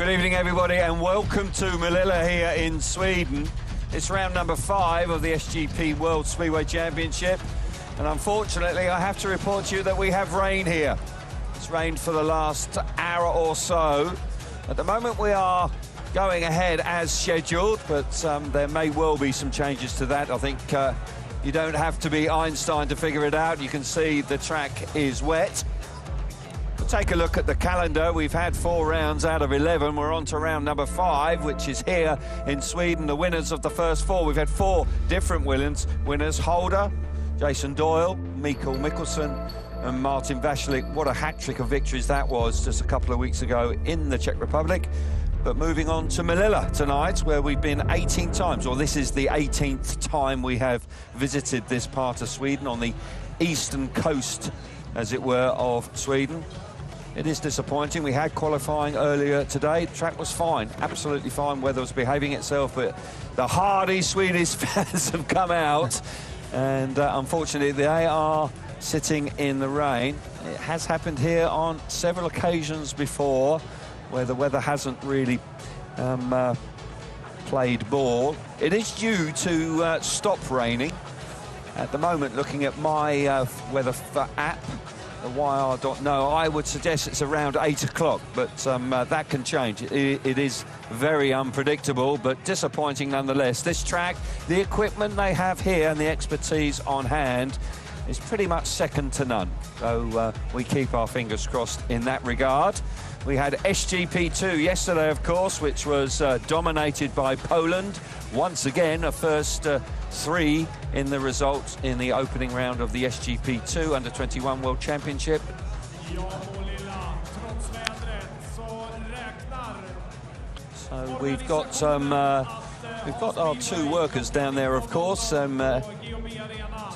Good evening, everybody, and welcome to Malilla here in Sweden. It's round number 5 of the SGP World Speedway Championship, and unfortunately, I have to report to you that we have rain here. It's rained for the last hour or so. At the moment, we are going ahead as scheduled, but there may well be some changes to that. I think you don't have to be Einstein to figure it out. You can see the track is wet. We'll take a look at the calendar. We've had 4 rounds out of 11. We're on to round number 5, which is here in Sweden. The winners of the first 4. We've had 4 different winners. Holder, Jason Doyle, Mikael Mikkelsen, and Martin Zmarzlik. What a hat-trick of victories that was just a couple of weeks ago in the Czech Republic. But moving on to Malilla tonight, where we've been 18 times, or this is the 18th time we have visited this part of Sweden, on the eastern coast, as it were, of Sweden. It is disappointing. We had qualifying earlier today. The track was fine, absolutely fine. Weather was behaving itself, but the hardy Swedish fans have come out, and unfortunately they are sitting in the rain. It has happened here on several occasions before, where the weather hasn't really played ball. It is due to stop raining. At the moment, looking at my weather app, the YR.no, I would suggest it's around 8 o'clock, but that can change. It is very unpredictable, but disappointing nonetheless. This track, the equipment they have here and the expertise on hand is pretty much second to none. So we keep our fingers crossed in that regard. We had SGP2 yesterday, of course, which was dominated by Poland. Once again, a first 3 in the results in the opening round of the SGP2 Under-21 World Championship. So we've got our 2 workers down there, of course. So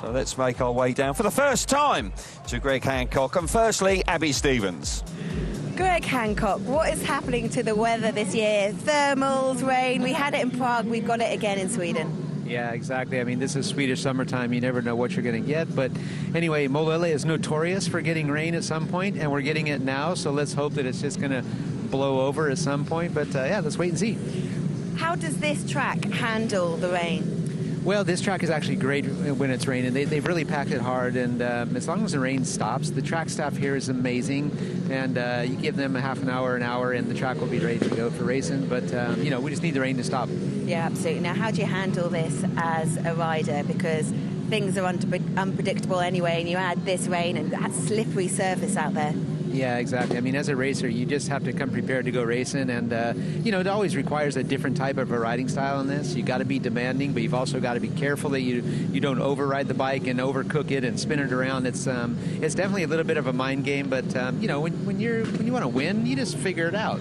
let's make our way down for the first time to Greg Hancock. And firstly, Abby Stevens. Greg Hancock, what is happening to the weather this year? Thermals, rain, we had it in Prague, we've got it again in Sweden. Yeah, exactly. I mean, this is Swedish summertime. You never know what you're going to get. But anyway, Malilla is notorious for getting rain at some point, and we're getting it now. So let's hope that it's just going to blow over at some point. But yeah, let's wait and see. How does this track handle the rain? Well, this track is actually great when it's raining. They've really packed it hard, and as long as the rain stops, the track staff here is amazing. And you give them a half an hour, and the track will be ready to go for racing. But, you know, we just need the rain to stop. Yeah, absolutely. Now, how do you handle this as a rider? Because things are unpredictable anyway, and you add this rain and that slippery surface out there. Yeah, exactly. I mean, as a racer, you just have to come prepared to go racing, and you know, it always requires a different type of a riding style in this. You got to be demanding, but you've also got to be careful that you don't override the bike and overcook it and spin it around. It's definitely a little bit of a mind game, but you know, when you want to win, you just figure it out.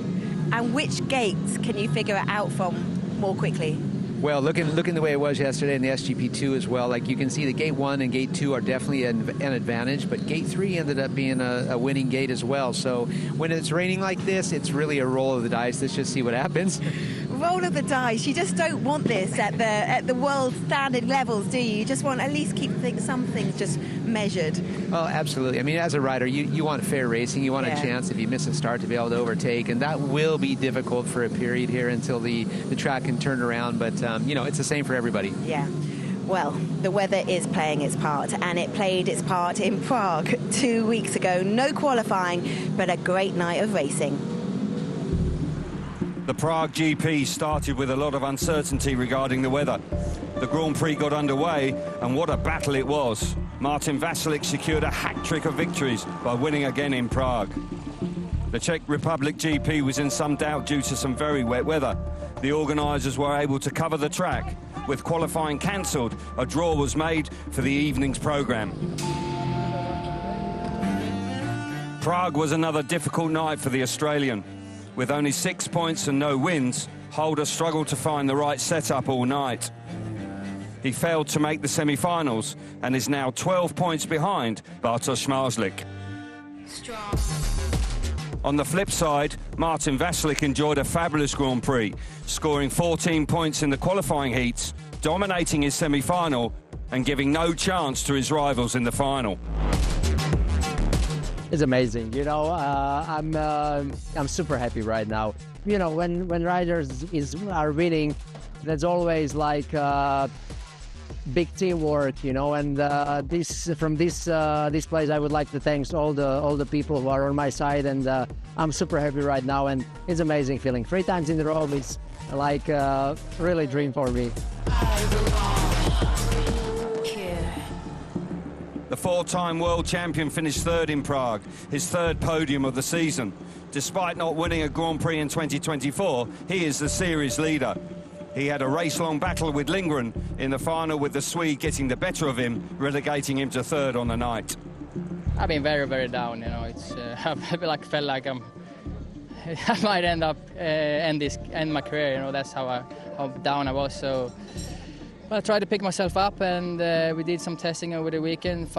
And which gates can you figure it out from more quickly? Well, looking the way it was yesterday in the SGP2 as well, like you can see the gate 1 and gate 2 are definitely an advantage, but gate 3 ended up being a winning gate as well. So when it's raining like this, it's really a roll of the dice. Let's just see what happens. Roll of the dice. You just don't want this at the world standard levels, do you? You just want at least keep some things just measured. Oh, absolutely. I mean, as a rider, you want fair racing. You want a chance, if you miss a start, to be able to overtake, and that will be difficult for a period here until the track can turn around. But you know, it's the same for everybody. Yeah. Well, the weather is playing its part, and it played its part in Prague 2 weeks ago. No qualifying, but a great night of racing. The Prague GP started with a lot of uncertainty regarding the weather. The Grand Prix got underway, and what a battle it was. Martin Zmarzlik secured a hat-trick of victories by winning again in Prague. The Czech Republic GP was in some doubt due to some very wet weather. The organisers were able to cover the track. With qualifying cancelled, a draw was made for the evening's programme. Prague was another difficult night for the Australian. With only 6 points and no wins, Holder struggled to find the right setup all night. He failed to make the semi-finals and is now 12 points behind Bartosz Zmarzlik. On the flip side, Martin Zmarzlik enjoyed a fabulous Grand Prix, scoring 14 points in the qualifying heats, dominating his semi-final and giving no chance to his rivals in the final. it's amazing. You know, I'm super happy right now. You know, when riders are winning, there's always like big teamwork, you know. And from this place, I would like to thank all the people who are on my side, and I'm super happy right now, and it's amazing feeling. 3 times in a row is like really a dream for me. The 4-time world champion finished 3rd in Prague, his 3rd podium of the season. Despite not winning a Grand Prix in 2024, he is the series leader. He had a race-long battle with Lindgren in the final, with the Swede getting the better of him, relegating him to 3rd on the night. I've been very, very down. You know, it's I felt like I might end my career. You know, that's how down I was. So I tried to pick myself up, and we did some testing over the weekend,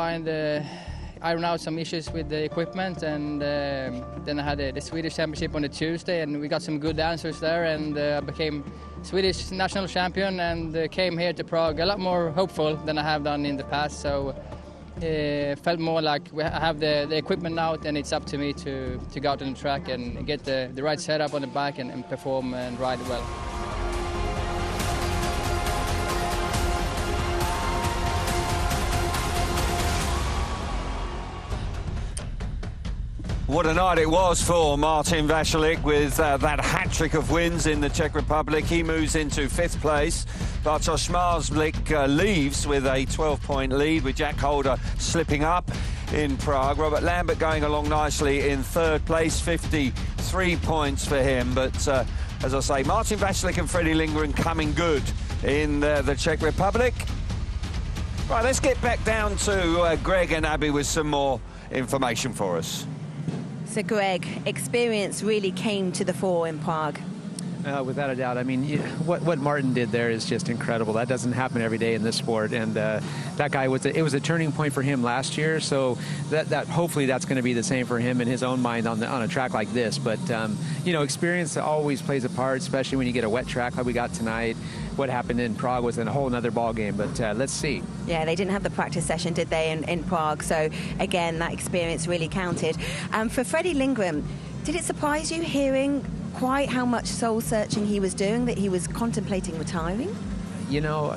iron out some issues with the equipment, and then I had the Swedish Championship on the Tuesday, and we got some good answers there, and I became Swedish national champion, and came here to Prague a lot more hopeful than I have done in the past. So felt more like I have the equipment now, and it's up to me to go out on the track and get the right setup on the bike and perform and ride well. What a night it was for Martin Vašilik with that hat-trick of wins in the Czech Republic. He moves into 5th place. Bartosz Zmarzlik leaves with a 12-point lead, with Jack Holder slipping up in Prague. Robert Lambert going along nicely in 3rd place, 53 points for him. But as I say, Martin Vašilik and Freddie Lindgren coming good in the Czech Republic. Right, let's get back down to Greg and Abby with some more information for us. So Greg, experience really came to the fore in Prague. Without a doubt. I mean, what Martin did there is just incredible. That doesn't happen every day in this sport, and that guy was it was a turning point for him last year. So that hopefully that's going to be the same for him in his own mind on a track like this. But you know, experience always plays a part, especially when you get a wet track like we got tonight. What happened in Prague was a whole other ball game, but let's see. Yeah, they didn't have the practice session, did they, in Prague? So again, that experience really counted. For Freddie Lindgren, did it surprise you hearing quite how much soul searching he was doing, that he was contemplating retiring? You know,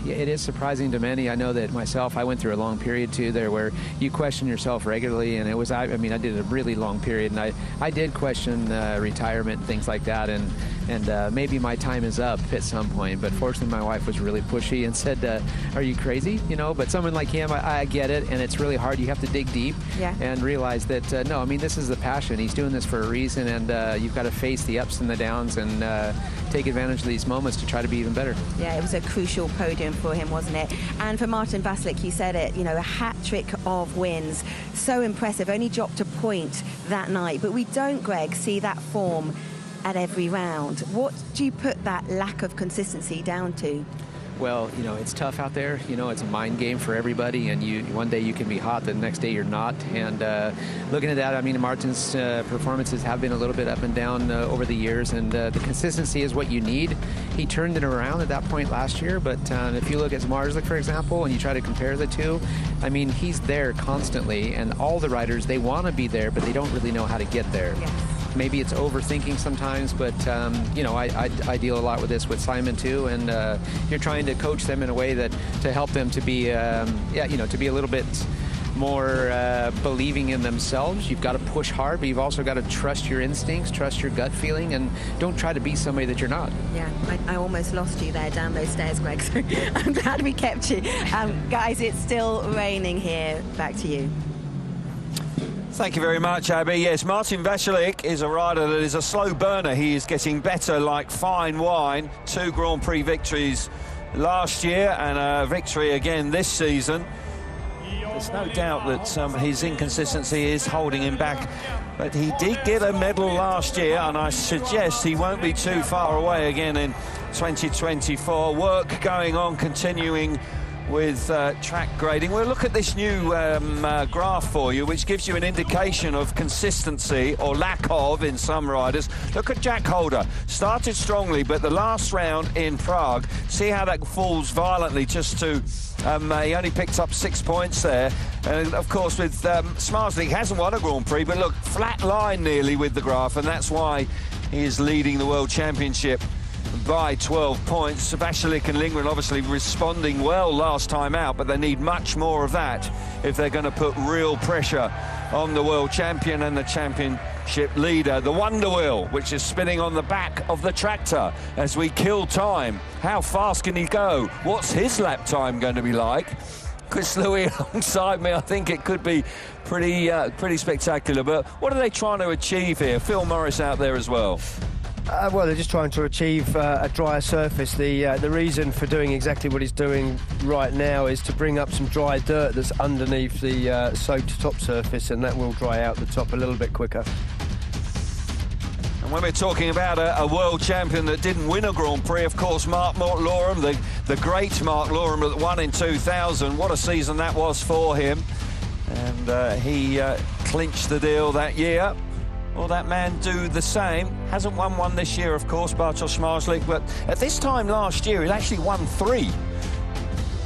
it is surprising to many. I know that myself, I went through a long period too there where you question yourself regularly, and it was, I mean, I did a really long period, and I did question retirement and things like that, and maybe my time is up at some point. But fortunately, my wife was really pushy and said, are you crazy? You know, but someone like him, I get it, and it's really hard. You have to dig deep and realize that, no, I mean, this is the passion. He's doing this for a reason, and you've got to face the ups and the downs and take advantage of these moments to try to be even better. Yeah, it was a crucial podium for him, wasn't it? And for Martin Vašilik, you said it, you know, a hat-trick of wins. So impressive, only dropped a point that night. But we don't, Greg, see that form at every round. What do you put that lack of consistency down to? Well, you know, it's tough out there. You know, it's a mind game for everybody, and one day you can be hot, the next day you're not. And looking at that, I mean, Martin's performances have been a little bit up and down over the years, and the consistency is what you need. He turned it around at that point last year, but if you look at Zmarzlik, for example, and you try to compare the two, I mean, he's there constantly, and all the riders, they want to be there, but they don't really know how to get there. Yes. Maybe it's overthinking sometimes, but you know, I deal a lot with this with Simon too, and you're trying to coach them in a way that to help them to be, you know, to be a little bit more believing in themselves. You've got to push hard, but you've also got to trust your instincts, trust your gut feeling, and don't try to be somebody that you're not. Yeah, I almost lost you there down those stairs, Greg, so I'm glad we kept you. Guys, it's still raining here. Back to you. Thank you very much, Abby. Yes, Martin Vašilik is a rider that is a slow burner. He is getting better like fine wine. 2 Grand Prix victories last year and a victory again this season. There's no doubt that his inconsistency is holding him back, but he did get a medal last year, and I suggest he won't be too far away again in 2024. Work going on, continuing with track grading. We'll look at this new graph for you, which gives you an indication of consistency or lack of in some riders. Look at Jack Holder. Started strongly, but the last round in Prague, see how that falls violently just to... he only picked up 6 points there. And of course, with Zmarzlik, he hasn't won a Grand Prix, but look, flat line nearly with the graph, and that's why he is leading the World Championship by 12 points. Zmarzlik and Lindgren obviously responding well last time out, but they need much more of that if they're going to put real pressure on the world champion and the championship leader. The Wonder Wheel, which is spinning on the back of the tractor as we kill time. How fast can he go? What's his lap time going to be like? Chris Louis alongside me, I think it could be pretty spectacular. But what are they trying to achieve here? Phil Morris out there as well. Well, they're just trying to achieve a drier surface. The reason for doing exactly what he's doing right now is to bring up some dry dirt that's underneath the soaked top surface, and that will dry out the top a little bit quicker. And when we're talking about a world champion that didn't win a Grand Prix, of course, Mark Loram, the great Mark Loram that won in 2000. What a season that was for him. And he clinched the deal that year. Will that man do the same? Hasn't won one this year, of course, Bartosz Zmarzlik, but at this time last year, he'd actually won 3.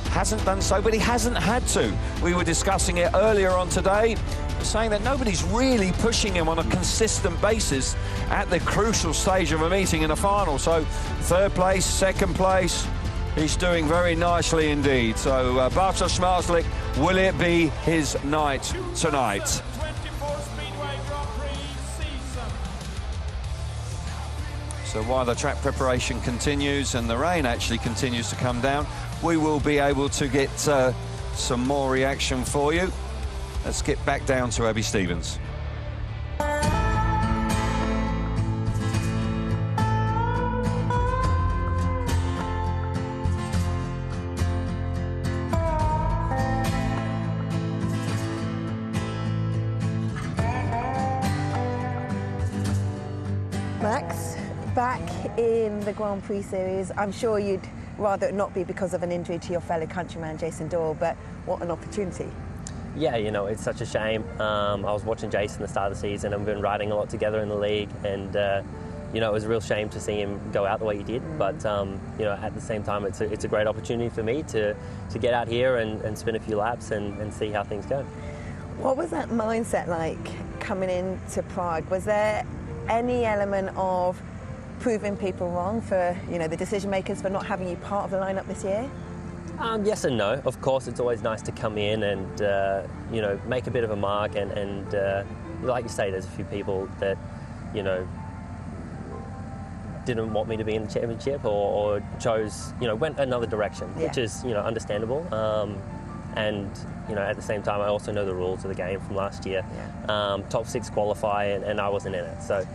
Hasn't done so, but he hasn't had to. We were discussing it earlier on today, saying that nobody's really pushing him on a consistent basis at the crucial stage of a meeting in a final. So 3rd place, 2nd place, he's doing very nicely indeed. So Bartosz Zmarzlik, will it be his night tonight? So while the track preparation continues and the rain actually continues to come down, we will be able to get some more reaction for you. Let's get back down to Abby Stevens. Max, back in the Grand Prix series, I'm sure you'd rather it not be because of an injury to your fellow countryman Jason Dorr, but what an opportunity. Yeah, you know, it's such a shame. I was watching Jason at the start of the season, and we've been riding a lot together in the league, and you know, it was a real shame to see him go out the way he did. But you know, at the same time, it's a great opportunity for me to get out here and spin a few laps and see how things go. What was that mindset like coming into Prague? Was there any element of proving people wrong for, you know, the decision makers for not having you part of the lineup this year? Yes and no. Of course, it's always nice to come in and you know, make a bit of a mark, and like you say, there's a few people that, you know, didn't want me to be in the championship or chose, you know, went another direction, which is, you know, understandable. And you know, at the same time, I also know the rules of the game from last year. Top 6 qualify, and I wasn't in it. So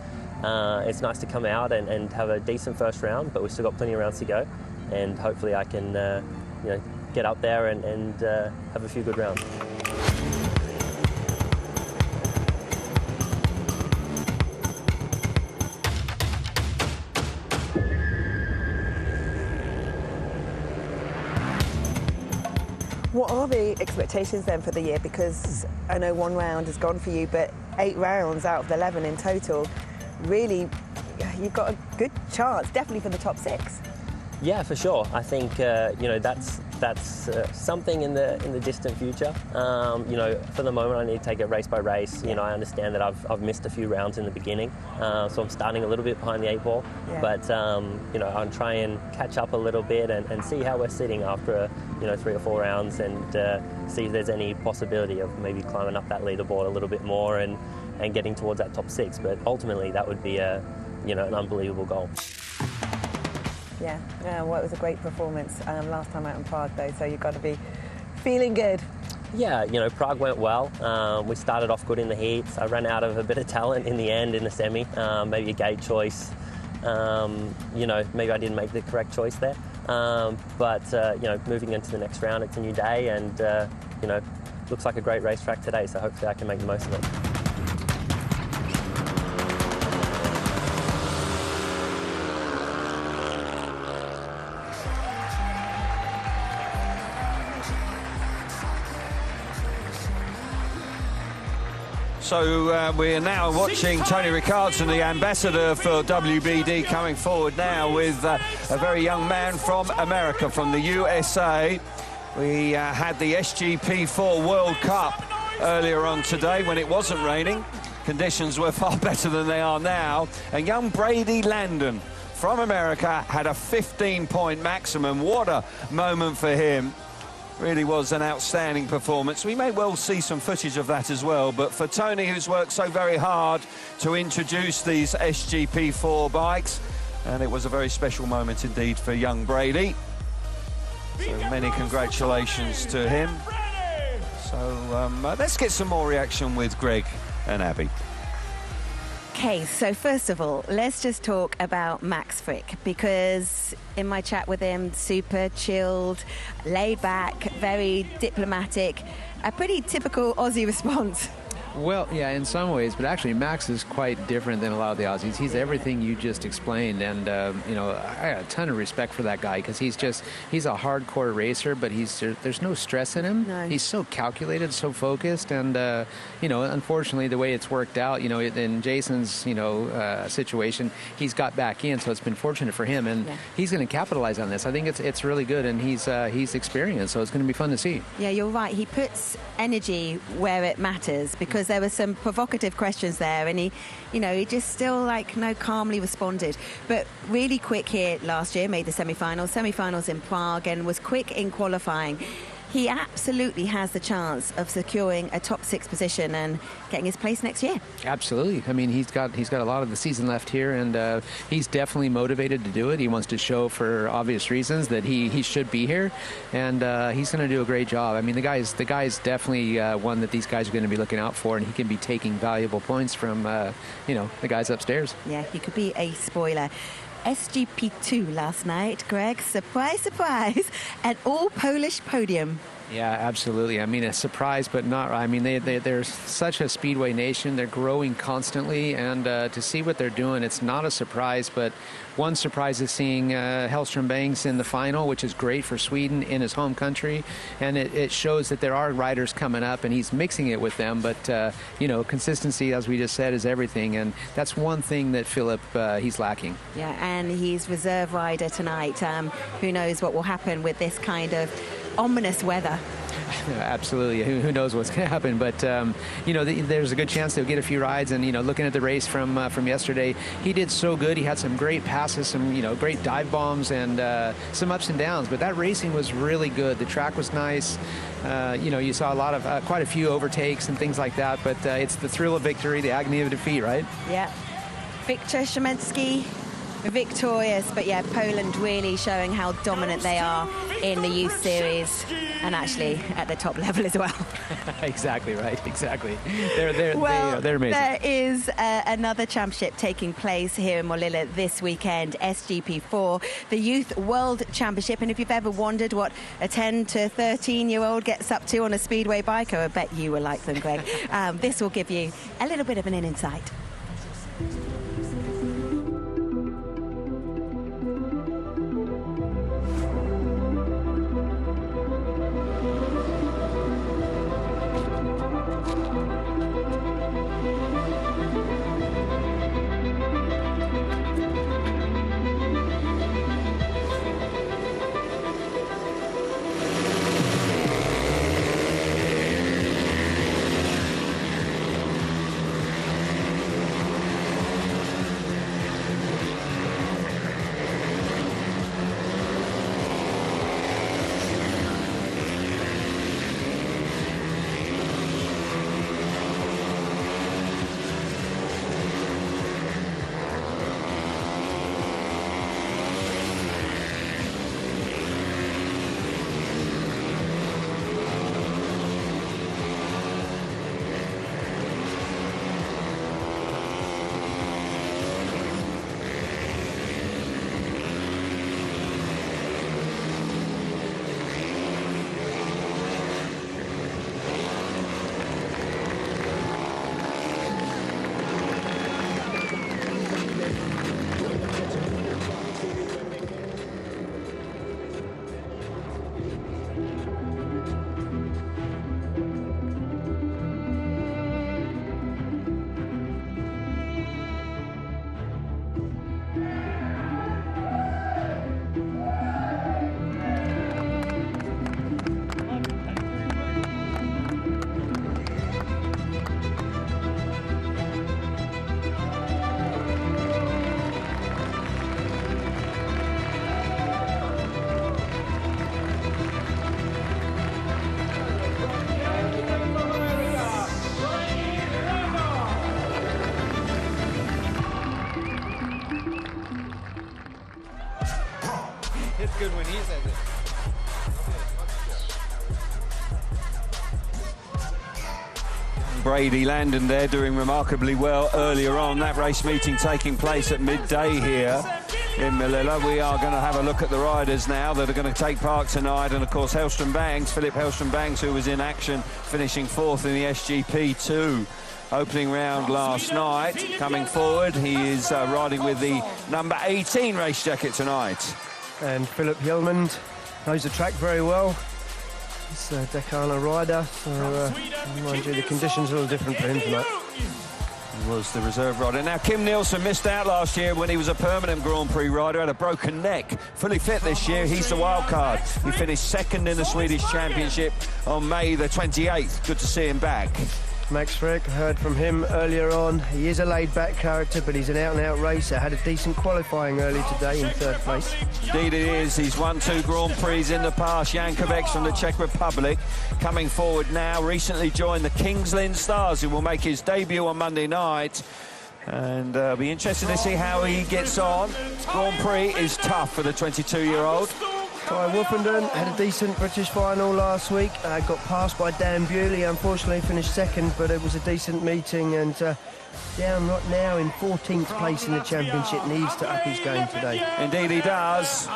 it's nice to come out and have a decent first round, but we've still got plenty of rounds to go, and hopefully I can you know, get up there and have a few good rounds. What are the expectations then for the year? Because I know 1 round has gone for you, but 8 rounds out of the 11 in total, really, you've got a good chance, definitely for the top 6. Yeah, for sure. I think you know, that's something in the distant future. You know, for the moment, I need to take it race by race. You know, I understand that I've missed a few rounds in the beginning, so I'm starting a little bit behind the 8 ball. But you know, I'll try and catch up a little bit and see how we're sitting after you know, 3 or 4 rounds, and see if there's any possibility of maybe climbing up that leaderboard a little bit more and getting towards that top 6. But ultimately, that would be you know, an unbelievable goal. Yeah, well, it was a great performance last time out in Prague, though, so you've got to be feeling good. Yeah, you know, Prague went well. We started off good in the heats. I ran out of a bit of talent in the end in the semi, maybe a gate choice. You know, maybe I didn't make the correct choice there. But, you know, moving into the next round, it's a new day, and, you know, looks like a great racetrack today, so hopefully I can make the most of it. So we're now watching Tony Ricardson, the ambassador for WBD, coming forward now with a very young man from America, from the USA. We had the SGP4 World Cup earlier on today when it wasn't raining. Conditions were far better than they are now. And young Brady Landon from America had a 15-point maximum. What a moment for him. Really was an outstanding performance. We may well see some footage of that as well, but for Tony, who's worked so very hard to introduce these SGP4 bikes, and it was a very special moment indeed for young Brady. So many congratulations to him. So let's get some more reaction with Greg and Abby. Okay, so first of all, let's just talk about Max Frick, because in my chat with him, super chilled, laid back, very diplomatic, a pretty typical Aussie response. Well, yeah, in some ways, but actually Max is quite different than a lot of the Aussies. He's everything you just explained, and you know, I got a ton of respect for that guy, because he's a hardcore racer, but there's no stress in him. No. He's so calculated, so focused, and you know, unfortunately, the way it's worked out, you know, in Jason's situation, he's got back in, so it's been fortunate for him, and he's going to capitalize on this. I think it's really good, and he's experienced, so it's going to be fun to see. Yeah, you're right. He puts energy where it matters, because there were some provocative questions there, and he just still calmly responded. But really quick here last year, made the semi-finals in Prague, and was quick in qualifying. He absolutely has the chance of securing a top 6 position and getting his place next year. Absolutely. I mean, he's got a lot of the season left here, and he's definitely motivated to do it. He wants to show, for obvious reasons, that he should be here, and he's going to do a great job. I mean, the guy's definitely one that these guys are going to be looking out for, and he can be taking valuable points from the guys upstairs. Yeah, he could be a spoiler. SGP2 last night, Greg. Surprise, surprise. An all-Polish podium. Yeah, absolutely. I mean, a surprise, but not. I mean, they're such a speedway nation. They're growing constantly, and to see what they're doing, it's not a surprise. But one surprise is seeing Hellström Banks in the final, which is great for Sweden in his home country, and it shows that there are riders coming up, and he's mixing it with them. But consistency, as we just said, is everything, and that's one thing that Philip he's lacking. Yeah, and he's reserve rider tonight. Who knows what will happen with this kind of ominous weather. Absolutely. Who knows what's going to happen? But there's a good chance they'll get a few rides. And looking at the race from yesterday, he did so good. He had some great passes, some great dive bombs, and some ups and downs. But that racing was really good. The track was nice. You saw quite a few overtakes and things like that. But it's the thrill of victory, the agony of defeat, right? Yeah. Victor Szymecki victorious, but yeah, Poland really showing how dominant they are in the youth series, and actually at the top level as well. Exactly right. Exactly. They're amazing. There is another championship taking place here in Malilla this weekend, SGP4, the Youth World Championship. And if you've ever wondered what a 10 to 13-year-old gets up to on a speedway bike, I bet you will like them, Greg. This will give you a little bit of an insight. good when he says it. Brady Landon there doing remarkably well earlier on. That race meeting taking place at midday here in Malilla. We are going to have a look at the riders now that are going to take part tonight. And of course, Hellstrom Bangs, Philip Hellstrom Bangs, who was in action, finishing 4th in the SGP2 opening round last night. Coming forward, he is riding with the number 18 race jacket tonight. And Philip Hjelmand knows the track very well. He's a Decana rider, so mind you, the conditions are a little different for him tonight. He was the reserve rider. Now, Kim Nielsen missed out last year when he was a permanent Grand Prix rider, had a broken neck. Fully fit this year, he's the wild card. He finished 2nd in the Swedish Championship on May the 28th. Good to see him back. Max Frick, heard from him earlier on. He is a laid-back character, but he's an out-and-out racer. Had a decent qualifying early today in 3rd place. Indeed it is. He's won 2 Grand Prix in the past. Jankovic from the Czech Republic coming forward now. Recently joined the Kings Lynn Stars, who will make his debut on Monday night. And be interested to see how he gets on. Grand Prix is tough for the 22-year-old. Kai Woofenden had a decent British final last week. Got passed by Dan Bewley, unfortunately finished 2nd, but it was a decent meeting, and down right now in 14th place in the championship, needs to up his game today. Indeed he does.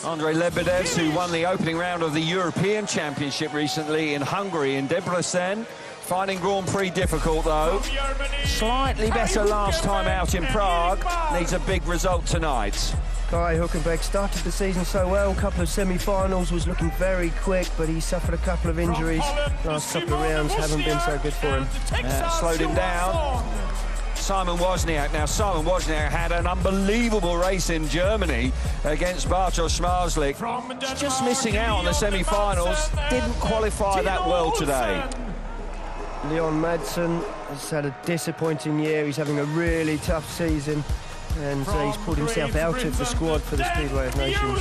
Andrei Lebedev, who won the opening round of the European Championship recently in Hungary in Debrecen. Finding Grand Prix difficult though. Slightly better last time out in Prague. Needs a big result tonight. Kai Huckenbeck started the season so well, a couple of semi-finals, was looking very quick, but he suffered a couple of injuries. Last couple of rounds haven't been so good for him. Slowed him down. Simon Wozniak. Now, Simon Wozniak had an unbelievable race in Germany against Bartosz Zmarzlik. Just missing out on the semi-finals. Didn't qualify that well today. Leon Madsen has had a disappointing year. He's having a really tough season, and he's pulled himself out of the squad for the Speedway of Nations.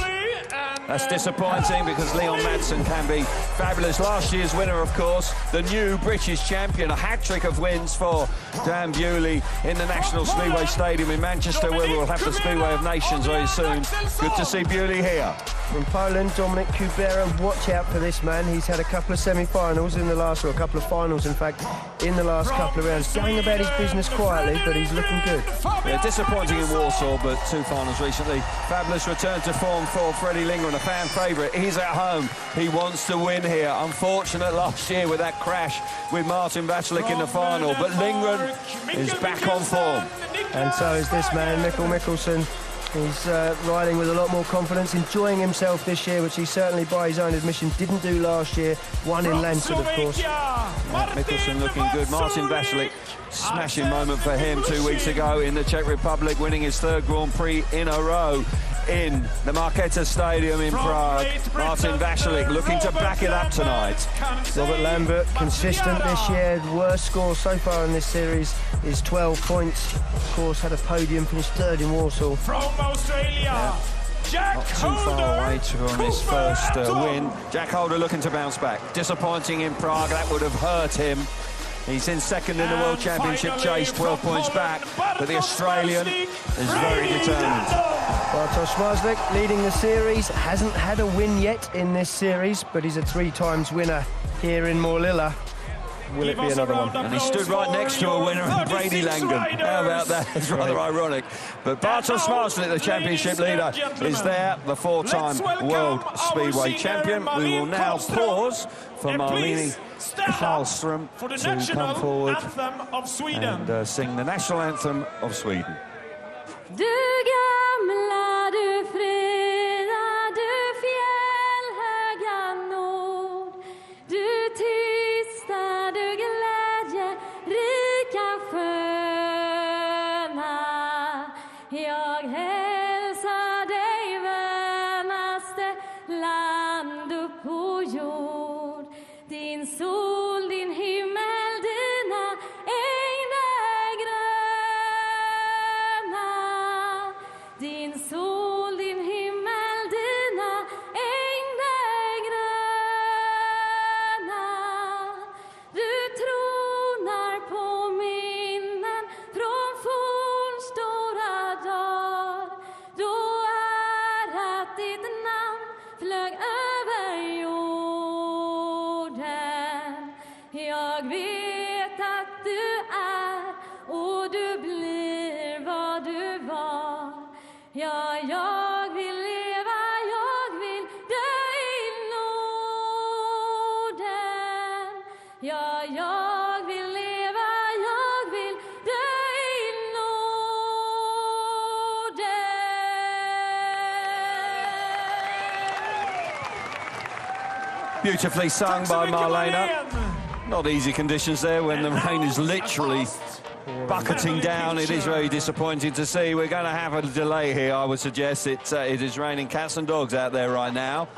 That's disappointing because Leon Madsen can be fabulous. Last year's winner, of course, the new British champion. A hat-trick of wins for Dan Bewley in the National Speedway Stadium in Manchester, where we'll have the Speedway of Nations very soon. Good to see Bewley here. From Poland, Dominik Kubera, watch out for this man. He's had a couple of semi-finals in the last, or a couple of finals, in fact, in the last couple of rounds. Going about his business quietly, but he's looking good. Yeah, disappointing in Warsaw, but 2 finals recently. Fabulous return to form for Freddie Lindgren, a fan favourite. He's at home. He wants to win here. Unfortunate last year with that crash with Martin Vaclik in the final, but Lindgren is back on form. And so is this man, Mikkel Mikkelsen. He's riding with a lot more confidence, enjoying himself this year, which he certainly, by his own admission, didn't do last year. Won in Lansing, of course. Mikkelsen looking good. Martin Vaclik, smashing moment for him 2 weeks ago in the Czech Republic, winning his 3rd Grand Prix in a row in the Markéta Stadium in Prague. Martin Vaclik looking to back it up tonight. Robert Lambert, consistent this year. Worst score so far in this series is 12 points. Of course, had a podium, finished 3rd in Warsaw. From Australia, Not too far away from his first win. Jack Holder looking to bounce back. Disappointing in Prague, that would have hurt him. He's in 2nd in the World Championship chase, 12 points back, but the Australian is very determined. Bartosz Zmarzlik leading the series, hasn't had a win yet in this series, but he's a 3 times winner here in Morlilla. Will it be another one? And he stood right next to a winner in Brady Langan. How about that? It's rather ironic. But Bartosz Zmarzlik, the championship leader, is there, the 4-time World Speedway champion. We will now pause for Marlene Karlström to come forward and sing the national anthem of Sweden. Du gamla, du fria, du fjällhöga nord, du tysta, du glädje, rika sköna. Jag hälsar dig, vänaste land upp på jord. Din sol, din himmel, dina ängder gröna. jag vet att du är och du blir vad du var. Ja, jag vill leva, jag vill dö i Norden. Ja, jag vill leva, jag vill dö i Norden. Beautifully sung by Malilla. Not easy conditions there when the rain is literally bucketing down. It is very disappointing to see. We're going to have a delay here, I would suggest. It is raining cats and dogs out there right now,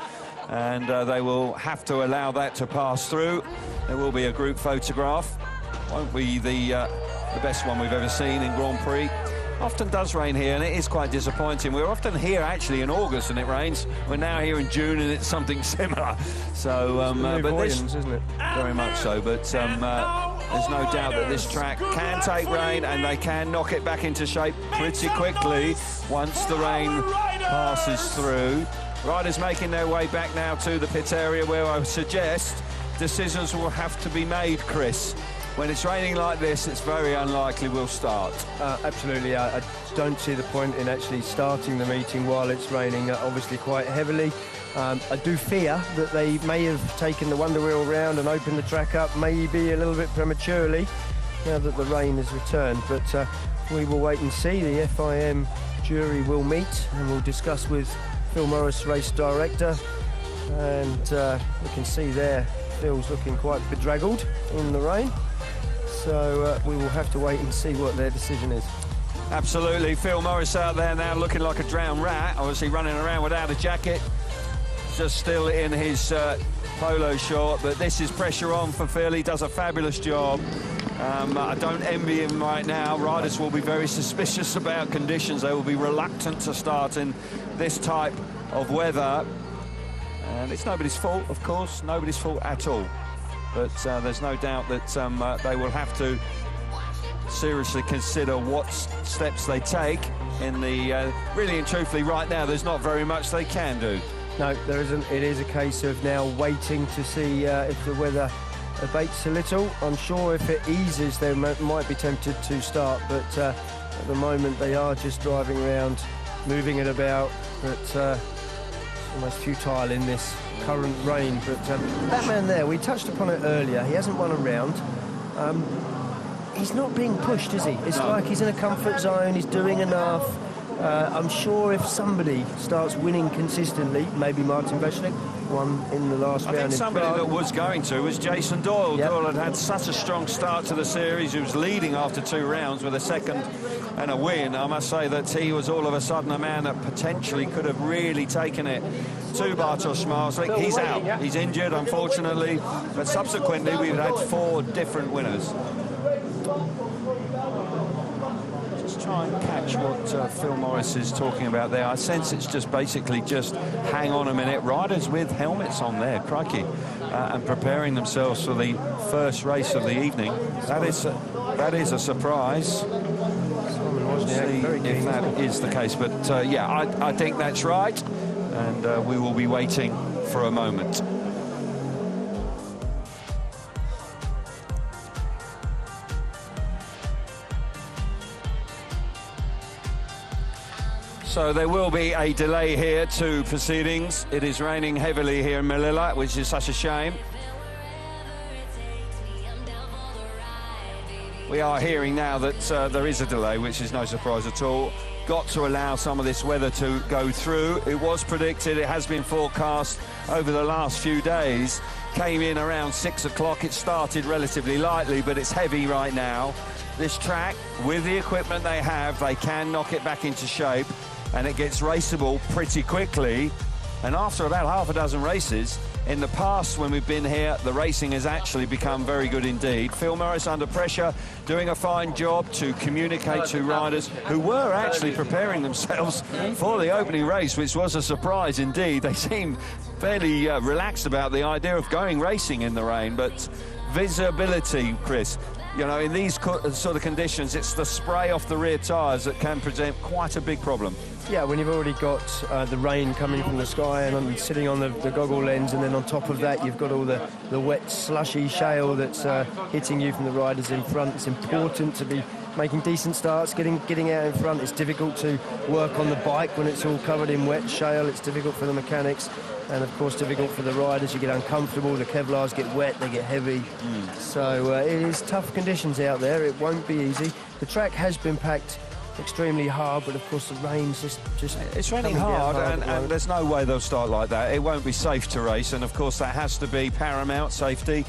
and they will have to allow that to pass through. There will be a group photograph. Won't be the best one we've ever seen in Grand Prix. Often does rain here, and it is quite disappointing. We're often here actually in August and it rains. We're now here in June and it's something similar. So, but this, isn't it? very much so. But there's no doubt that this track can take rain, and they can knock it back into shape pretty quickly once the rain passes through. Riders making their way back now to the pit area, where I suggest decisions will have to be made, Chris. When it's raining like this, it's very unlikely we'll start. Absolutely, I don't see the point in actually starting the meeting while it's raining, obviously quite heavily. I do fear that they may have taken the wonder wheel round and opened the track up maybe a little bit prematurely now that the rain has returned, but we will wait and see. The FIM jury will meet and we'll discuss with Phil Morris, race director, and we can see there Phil's looking quite bedraggled in the rain. So we will have to wait and see what their decision is. Absolutely. Phil Morris out there now looking like a drowned rat, obviously running around without a jacket, just still in his polo short, but this is pressure on for Phil. He does a fabulous job. I don't envy him right now. Riders will be very suspicious about conditions. They will be reluctant to start in this type of weather. And it's nobody's fault, of course, nobody's fault at all. But there's no doubt that they will have to seriously consider what steps they take in the... really and truthfully, right now, there's not very much they can do. No, there isn't. It is a case of now waiting to see if the weather abates a little. I'm sure if it eases, they might be tempted to start, but at the moment they are just driving around, moving it about, but almost futile in this current rain. But that man there, we touched upon it earlier, he hasn't won a round. He's not being pushed, is he? It's like he's in a comfort zone, he's doing enough. I'm sure if somebody starts winning consistently, maybe Martin Zmarzlik won in the last round. I think somebody that was going to was Jason Doyle. Yep. Doyle had had such a strong start to the series. He was leading after 2 rounds with a second and a win. I must say that he was all of a sudden a man that potentially could have really taken it to Bartosz Zmarzlik. He's out. He's injured, unfortunately. But subsequently, we've had 4 different winners. Try and catch what Phil Morris is talking about there. I sense it's just basically just hang on a minute. Riders with helmets on there, crikey, and preparing themselves for the first race of the evening. That is a surprise. We'll see if that is the case. But yeah, I think that's right, and we will be waiting for a moment. So there will be a delay here to proceedings. It is raining heavily here in Malilla, which is such a shame. We are hearing now that there is a delay, which is no surprise at all. Got to allow some of this weather to go through. It was predicted, it has been forecast over the last few days. Came in around 6 o'clock. It started relatively lightly, but it's heavy right now. This track, with the equipment they have, they can knock it back into shape, and it gets raceable pretty quickly. And after about half a dozen races, in the past when we've been here, the racing has actually become very good indeed. Phil Morris under pressure, doing a fine job to communicate to riders who were actually preparing themselves for the opening race, which was a surprise indeed. They seemed fairly relaxed about the idea of going racing in the rain, but visibility, Chris, you know, in these sort of conditions, it's the spray off the rear tyres that can present quite a big problem. Yeah, when you've already got the rain coming from the sky and sitting on the goggle lens, and then on top of that you've got all the wet slushy shale that's hitting you from the riders in front. It's important to be making decent starts, getting out in front. It's difficult to work on the bike when it's all covered in wet shale. It's difficult for the mechanics, and of course difficult for the riders. You get uncomfortable, the Kevlars get wet, they get heavy. So it is tough conditions out there. It won't be easy. The track has been packed extremely hard, but of course the rain's just it's raining hard, and there's no way they'll start like that. It won't be safe to race, and of course that has to be paramount, safety.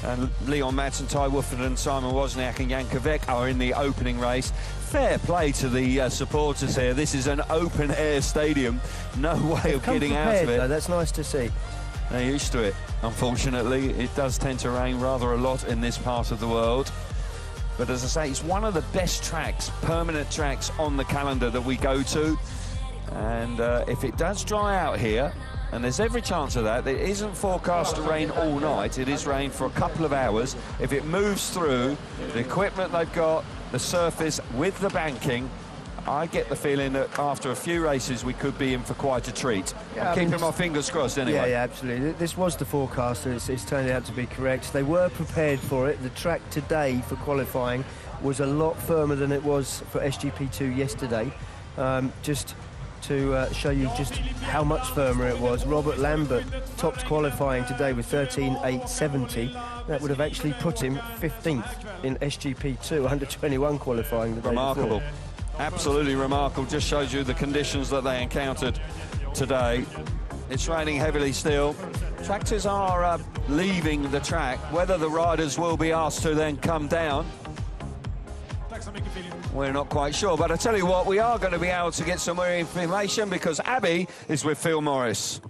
And Leon Madsen, Ty Wooford, Simon Wozniak and Jan Kovac are in the opening race. Fair play to the supporters here. This is an open-air stadium. No way of getting out of it. Though. That's nice to see. They're used to it. Unfortunately, it does tend to rain rather a lot in this part of the world. But as I say, it's one of the best tracks, permanent tracks on the calendar that we go to. And if it does dry out here, and there's every chance of that, it isn't forecast to rain all night. It is rain for a couple of hours. If it moves through, the equipment they've got, the surface with the banking, I get the feeling that after a few races we could be in for quite a treat. Yeah, I'm keeping my fingers crossed anyway. Yeah, absolutely. This was the forecast, and it's turned out to be correct. They were prepared for it. The track today for qualifying was a lot firmer than it was for SGP2 yesterday. Just to show you just how much firmer it was, Robert Lambert topped qualifying today with 13.870. That would have actually put him 15th in SGP2 under 21 qualifying the day Remarkable. before. Absolutely remarkable. Just shows you the conditions that they encountered today. It's raining heavily still. Tractors are leaving the track. Whether the riders will be asked to then come down, we're not quite sure. But I tell you what, we are going to be able to get some more information because Abby is with Phil Morris.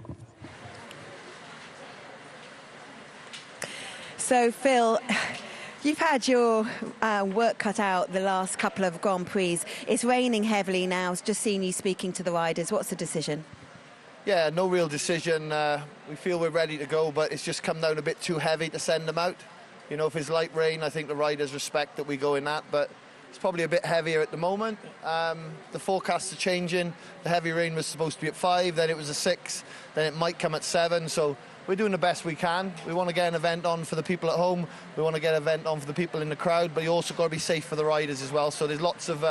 So, Phil, you've had your work cut out the last couple of Grand Prix. It's raining heavily now. It's just seen you speaking to the riders. What's the decision? Yeah, no real decision. We feel we're ready to go, but it's just come down a bit too heavy to send them out. You know, if it's light rain, I think the riders respect that we go in that, but it's probably a bit heavier at the moment. The forecasts are changing. The heavy rain was supposed to be at 5, then it was a 6, then it might come at 7. So we're doing the best we can. We want to get an event on for the people at home. We want to get an event on for the people in the crowd, but you also got to be safe for the riders as well. So there's lots of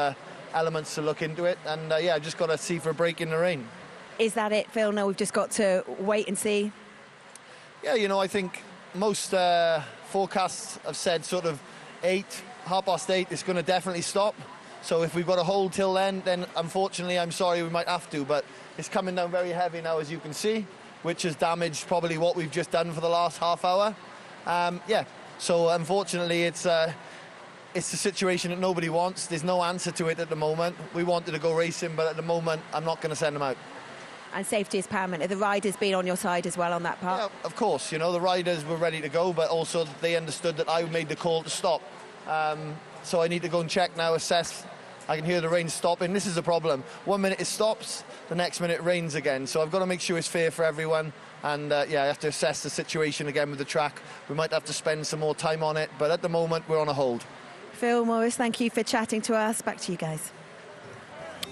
elements to look into it. And yeah, just got to see for a break in the rain. Is that it, Phil? No, we've just got to wait and see? Yeah, you know, I think most forecasts have said sort of 8, 8:30, it's going to definitely stop. So if we've got to hold till then unfortunately, I'm sorry, we might have to, but it's coming down very heavy now, as you can see, which has damaged probably what we've just done for the last half hour. Yeah, so unfortunately, it's a situation that nobody wants. There's no answer to it at the moment. We wanted to go racing, but at the moment, I'm not going to send them out. And safety is paramount. Have the riders been on your side as well on that part? Yeah, of course. You know, the riders were ready to go, but also they understood that I made the call to stop. So I need to go and check now, assess. I can hear the rain stopping. This is a problem. 1 minute it stops, the next minute it rains again. So I've got to make sure it's fair for everyone. And yeah, I have to assess the situation again with the track. We might have to spend some more time on it, but at the moment we're on a hold. Phil Morris, thank you for chatting to us. Back to you guys.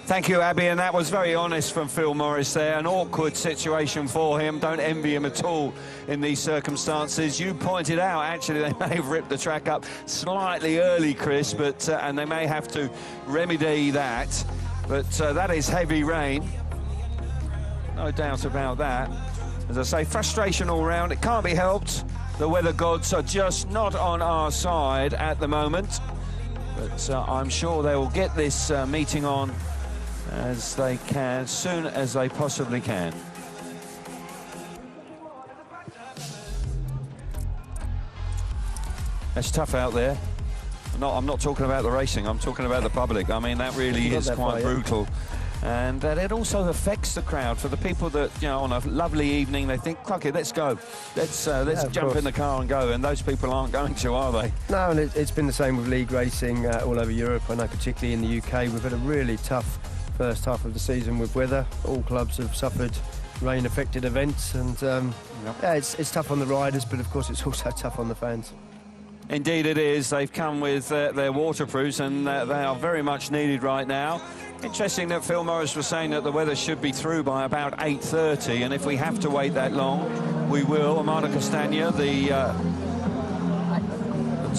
Thank you, Abby, and that was very honest from Phil Morris there. An awkward situation for him. Don't envy him at all in these circumstances. You pointed out, actually, they may have ripped the track up slightly early, Chris, but and they may have to remedy that. But that is heavy rain. No doubt about that. As I say, frustration all round. It can't be helped. The weather gods are just not on our side at the moment. But I'm sure they will get this meeting on as they can, soon as they possibly can. It's tough out there. I'm not talking about the racing, I'm talking about the public. I mean, that really is quite brutal. And it also affects the crowd. For the people that, you know, on a lovely evening, they think, fuck it, let's go. Let's jump in the car and go. And those people aren't going to, are they? No, and it's been the same with league racing all over Europe. I know particularly in the UK, we've had a really tough first half of the season with weather. All clubs have suffered rain-affected events. And yeah, it's tough on the riders, but of course it's also tough on the fans. Indeed it is. They've come with their waterproofs, and they are very much needed right now. Interesting that Phil Morris was saying that the weather should be through by about 8:30, and if we have to wait that long, we will. Amanda Castagna, the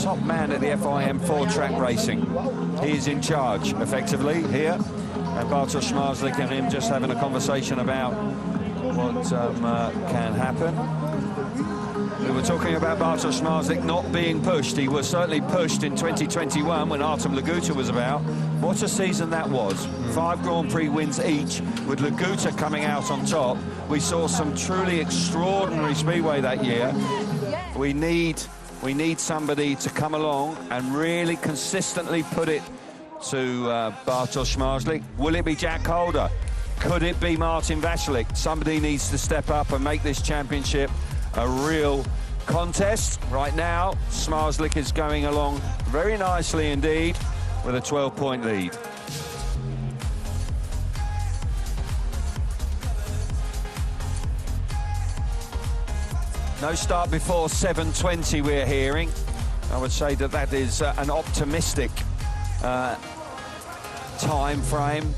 top man at the FIM 4-track racing. He is in charge, effectively, here. And Bartosz Zmarzlik and him just having a conversation about what can happen. We were talking about Bartosz Zmarzlik not being pushed. He was certainly pushed in 2021 when Artem Laguta was about. What a season that was. 5 Grand Prix wins each, with Laguta coming out on top. We saw some truly extraordinary speedway that year. We need somebody to come along and really consistently put it to Bartosz Zmarzlik. Will it be Jack Holder? Could it be Martin Vasilek? Somebody needs to step up and make this championship a real contest. Right now, Zmarzlik is going along very nicely indeed with a 12-point lead. No start before 7:20 we're hearing. I would say that that is an optimistic time frame.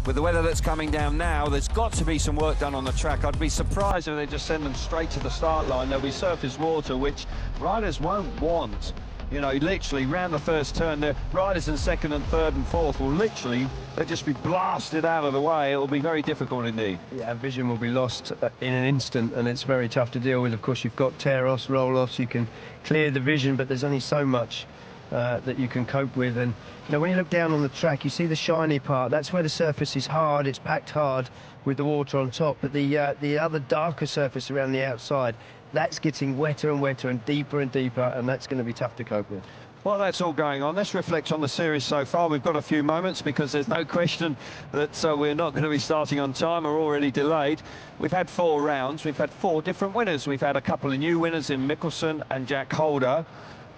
With the weather that's coming down now, there's got to be some work done on the track. I'd be surprised if they just send them straight to the start line. There'll be surface water, which riders won't want. You know, literally, round the first turn, the riders in second and third and fourth will literally, they'll just be blasted out of the way. It will be very difficult indeed. Yeah, vision will be lost in an instant, and it's very tough to deal with. Of course, you've got tear-offs, roll-offs, you can clear the vision, but there's only so much that you can cope with. And you know, when you look down on the track, you see the shiny part. That's where the surface is hard. It's packed hard with the water on top. But the other darker surface around the outside, that's getting wetter and wetter and deeper, and that's going to be tough to cope with. Well, that's all going on. Let's reflect on the series so far. We've got a few moments because there's no question that we're not going to be starting on time. We're already delayed. We've had 4 rounds. We've had 4 different winners. We've had a couple of new winners in Mikkelsen and Jack Holder.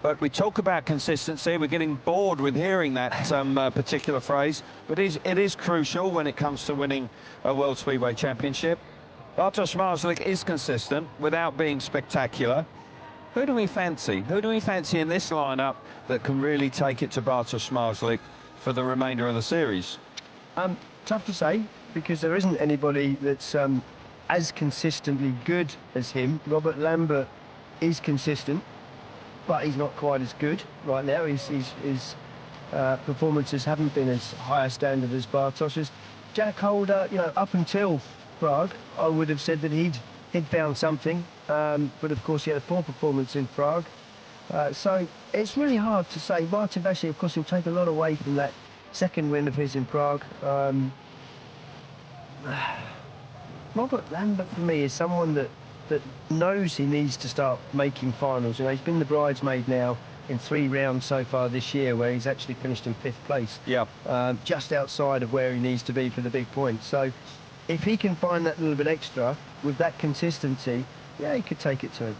But we talk about consistency. We're getting bored with hearing that particular phrase. But it is crucial when it comes to winning a World Speedway Championship. Bartosz Zmarzlik is consistent without being spectacular. Who do we fancy? Who do we fancy in this lineup that can really take it to Bartosz Zmarzlik for the remainder of the series? Tough to say, because there isn't anybody that's as consistently good as him. Robert Lambert is consistent, but he's not quite as good right now. His performances haven't been as high a standard as Bartosz's. Jack Holder, you know, up until Prague, I would have said that he'd found something, but of course he had a poor performance in Prague. So it's really hard to say. Martin Vasilek, of course, will take a lot away from that second win of his in Prague. Robert Lambert, for me, is someone that knows he needs to start making finals. You know, he's been the bridesmaid now in 3 rounds so far this year, where he's actually finished in 5th place. Yeah. Just outside of where he needs to be for the big points. So if he can find that little bit extra with that consistency, yeah, he could take it to him.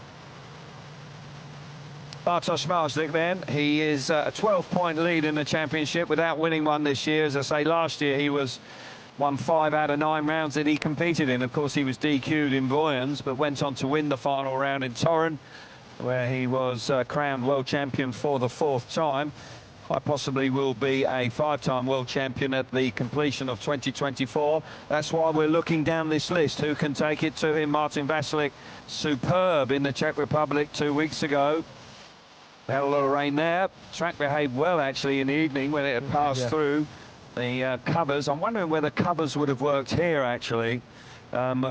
Bartosz Zmarzlik then, he is a 12-point lead in the championship without winning one this year. As I say, last year he won 5 out of 9 rounds that he competed in. Of course, he was DQ'd in Boyens, but went on to win the final round in Torren, where he was crowned world champion for the 4th time. Quite possibly will be a 5-time world champion at the completion of 2024. That's why we're looking down this list. Who can take it to him? Martin Vasilek, superb in the Czech Republic 2 weeks ago. Had a lot of rain there. Track behaved well, actually, in the evening when it had passed through the covers. I'm wondering whether covers would have worked here, actually.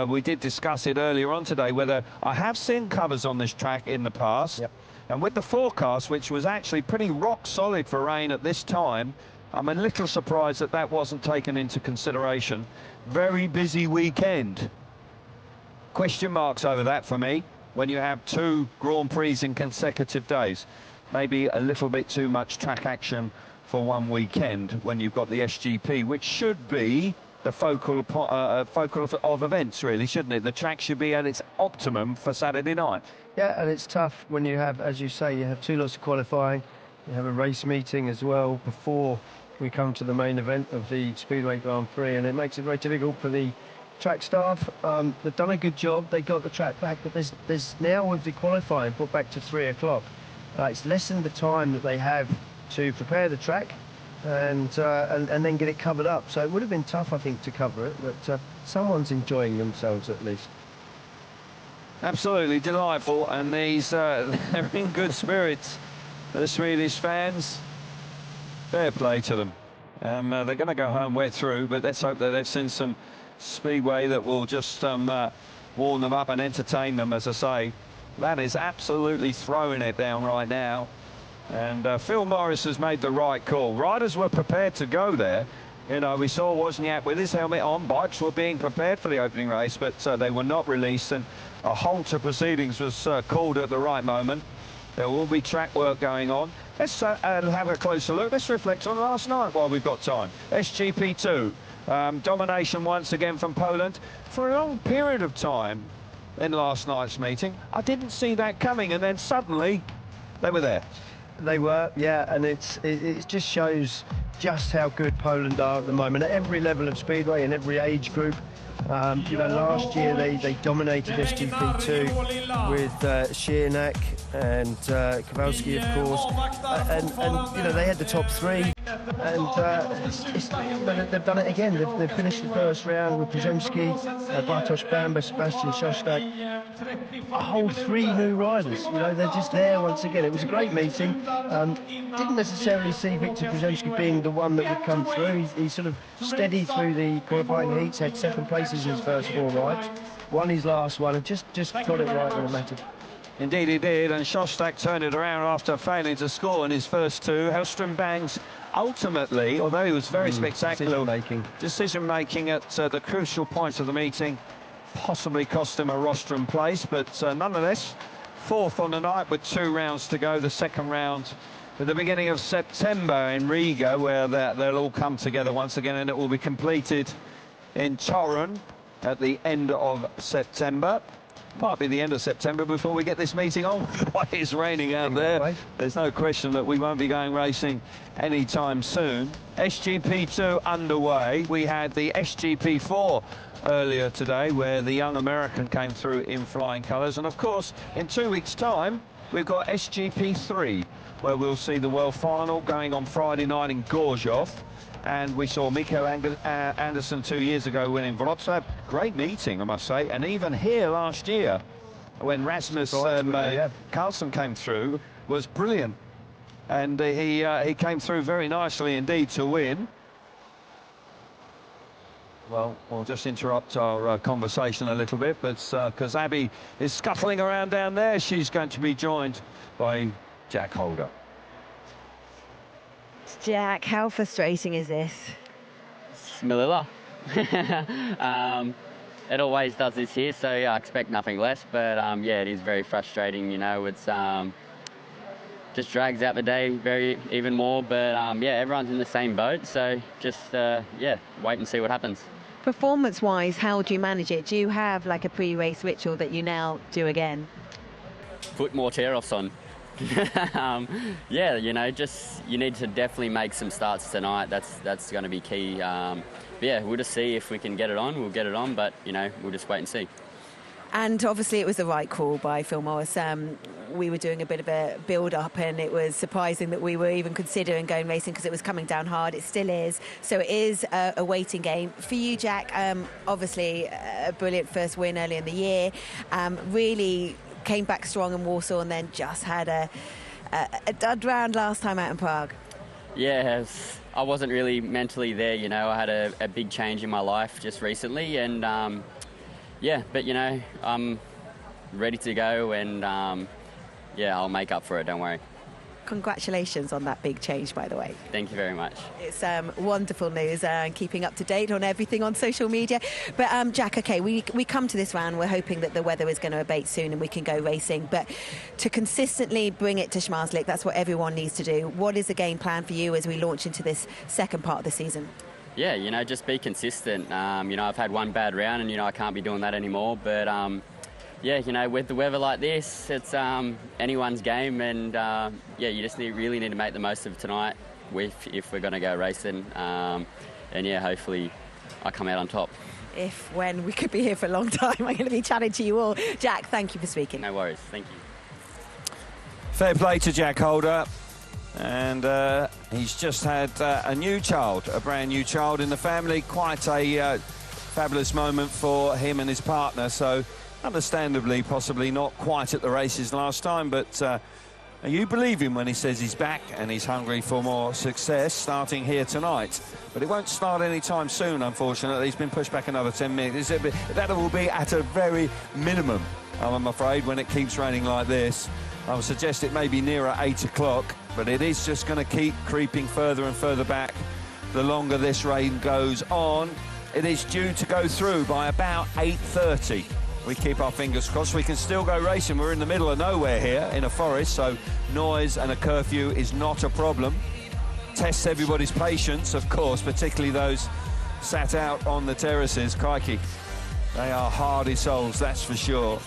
We did discuss it earlier on today, whether I have seen covers on this track in the past. Yep. And with the forecast, which was actually pretty rock solid for rain at this time, I'm a little surprised that that wasn't taken into consideration. Very busy weekend. Question marks over that for me, when you have 2 Grand Prix in consecutive days. Maybe a little bit too much track action for one weekend when you've got the SGP, which should be the focal of events, really, shouldn't it? The track should be at its optimum for Saturday night. Yeah, and it's tough when you have, as you say, you have 2 lots of qualifying, you have a race meeting as well before we come to the main event of the Speedway Grand Prix, and it makes it very difficult for the track staff. They've done a good job, they got the track back, but there's now, with the qualifying put back to 3 o'clock, it's lessened the time that they have to prepare the track and then get it covered up. So it would have been tough, I think, to cover it, but someone's enjoying themselves at least. Absolutely delightful, and they're in good spirits. The Swedish fans, fair play to them. They're going to go home wet through, but let's hope that they've seen some speedway that will just warm them up and entertain them. As I say, that is absolutely throwing it down right now. And Phil Morris has made the right call. Riders were prepared to go there. You know, we saw Wozniak with his helmet on. Bikes were being prepared for the opening race, but they were not released, and a halt to proceedings was called at the right moment. There will be track work going on. Let's have a closer look. Let's reflect on last night while we've got time. SGP2, domination once again from Poland for a long period of time in last night's meeting. I didn't see that coming, and then suddenly they were there. They were, yeah, and it just shows just how good Poland are at the moment at every level of speedway and every age group. You know, last year they dominated SGP2 with Siernak and Kowalski, of course, and you know, they had the top three, and they've done it again. They've finished the first round with Przemski, Bartosz Bamba, Sebastian Szostak, a whole three new riders. You know, they're just there once again. It was a great meeting. Didn't necessarily see Victor Przemski being the one that would come through. He sort of steadied through the qualifying heats, had second places in his first four rides, won his last one, and just got it right when it mattered. Indeed he did, and Szostak turned it around after failing to score in his first two. Hellstrom Bangs ultimately, although he was very spectacular, decision-making at the crucial points of the meeting, possibly cost him a rostrum place, but nonetheless, fourth on the night with 2 rounds to go. The second round at the beginning of September in Riga, where they'll all come together once again, and it will be completed in Torun at the end of September. Might be the end of September before we get this meeting on. It's raining out there. There's no question that we won't be going racing anytime soon. SGP2 underway. We had the SGP4 earlier today, where the young American came through in flying colours. And of course, in 2 weeks' time, we've got SGP3, where we'll see the world final going on Friday night in Gorzów. And we saw Mikko Andersson 2 years ago winning Wrocław. Great meeting, I must say. And even here last year, when Rasmus Carlsen came through, was brilliant. And he came through very nicely indeed to win. Well, we'll just interrupt our conversation a little bit, but because Abby is scuttling around down there, she's going to be joined by Jack Holder. Jack, how frustrating is this? It's Malilla. It always does this here, so yeah, I expect nothing less. But yeah, it is very frustrating. You know, it's just drags out the day even more. But yeah, everyone's in the same boat, so just yeah, wait and see what happens. Performance-wise, how do you manage it? Do you have like a pre-race ritual that you now do again? Put more tear-offs on. Yeah, you know, just you need to definitely make some starts tonight. That's going to be key. But yeah, we'll just see if we can get it on. We'll get it on, but you know, we'll just wait and see. And obviously it was the right call by Phil Morris. We were doing a bit of a build-up, and it was surprising that we were even considering going racing because it was coming down hard. It still is. So it is a waiting game. For you, Jack, obviously a brilliant first win early in the year. Really came back strong in Warsaw, and then just had a dud round last time out in Prague. Yeah, I wasn't really mentally there, you know. I had a big change in my life just recently, and yeah, but you know, I'm ready to go, and yeah, I'll make up for it, don't worry. Congratulations on that big change, by the way. Thank you very much. It's wonderful news, and keeping up to date on everything on social media. But Jack, okay, we come to this round, we're hoping that the weather is going to abate soon and we can go racing. But to consistently bring it to Zmarzlik, that's what everyone needs to do. What is the game plan for you as we launch into this second part of the season? Yeah, you know, just be consistent. You know, I've had one bad round, and you know, I can't be doing that anymore. But yeah, you know, with the weather like this, it's anyone's game, and yeah, you just really need to make the most of tonight if we're going to go racing, and yeah, hopefully I come out on top. When we could be here for a long time, I'm going to be chatting to you all. Jack, thank you for speaking. No worries, thank you. Fair play to Jack Holder. And he's just had a new child, a brand new child in the family. Quite a fabulous moment for him and his partner. So, understandably, possibly not quite at the races last time, but you believe him when he says he's back and he's hungry for more success, starting here tonight. But it won't start anytime soon, unfortunately. He's been pushed back another 10 minutes. That will be at a very minimum, I'm afraid, when it keeps raining like this. I would suggest it may be nearer 8 o'clock, but it is just going to keep creeping further and further back the longer this rain goes on. It is due to go through by about 8:30. We keep our fingers crossed. We can still go racing. We're in the middle of nowhere here in a forest, so noise and a curfew is not a problem. Tests everybody's patience, of course, particularly those sat out on the terraces. Crikey, they are hardy souls, that's for sure.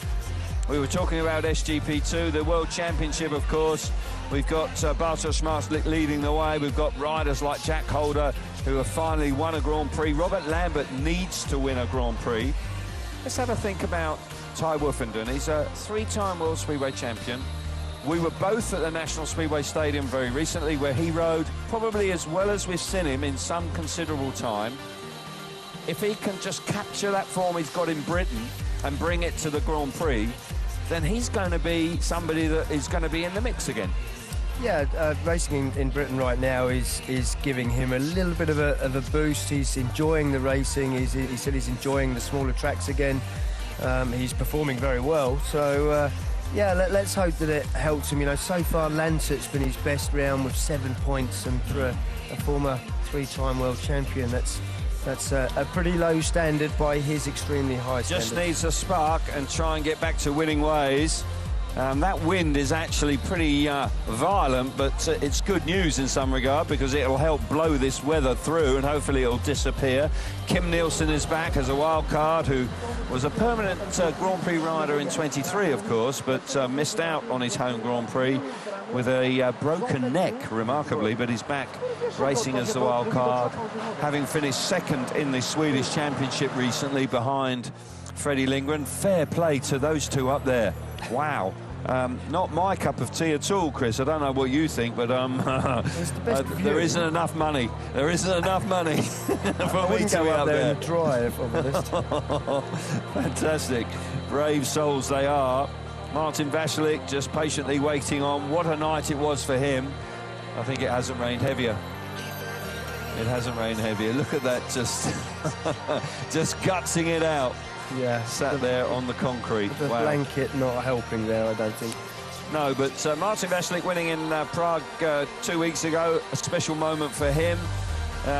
We were talking about SGP2, the World Championship, of course. We've got Bartosz Zmarzlik leading the way. We've got riders like Jack Holder, who have finally won a Grand Prix. Robert Lambert needs to win a Grand Prix. Let's have a think about Ty Woofenden. He's a 3-time World Speedway champion. We were both at the National Speedway Stadium very recently, where he rode probably as well as we've seen him in some considerable time. If he can just capture that form he's got in Britain and bring it to the Grand Prix, then he's going to be somebody that is going to be in the mix again. Yeah, racing in Britain right now is giving him a little bit of a boost. He's enjoying the racing. He said he's enjoying the smaller tracks again. He's performing very well. So, yeah, let's hope that it helps him. You know, so far Lancet's been his best round with 7 points, and for a former 3-time world champion, that's a pretty low standard by his extremely high standard. Just needs a spark and try and get back to winning ways. That wind is actually pretty violent, but it's good news in some regard, because it'll help blow this weather through and hopefully it'll disappear. Kim Nielsen is back as a wild card, who was a permanent Grand Prix rider in 23, of course, but missed out on his home Grand Prix with a broken neck, remarkably, but he's back racing as the wild card, having finished second in the Swedish Championship recently behind Freddie Lindgren. Fair play to those two up there. Wow. Not my cup of tea at all, Chris. I don't know what you think, but there isn't enough money. There isn't enough money for me to be up there and dry, if I'm honest. Fantastic. Brave souls they are. Martin Vashlik just patiently waiting on. What a night it was for him. I think it hasn't rained heavier. It hasn't rained heavier. Look at that, just gutsing it out. Yeah, sat there on the concrete. The blanket not helping there, I don't think. No, but Martin Vashlik winning in Prague 2 weeks ago, a special moment for him.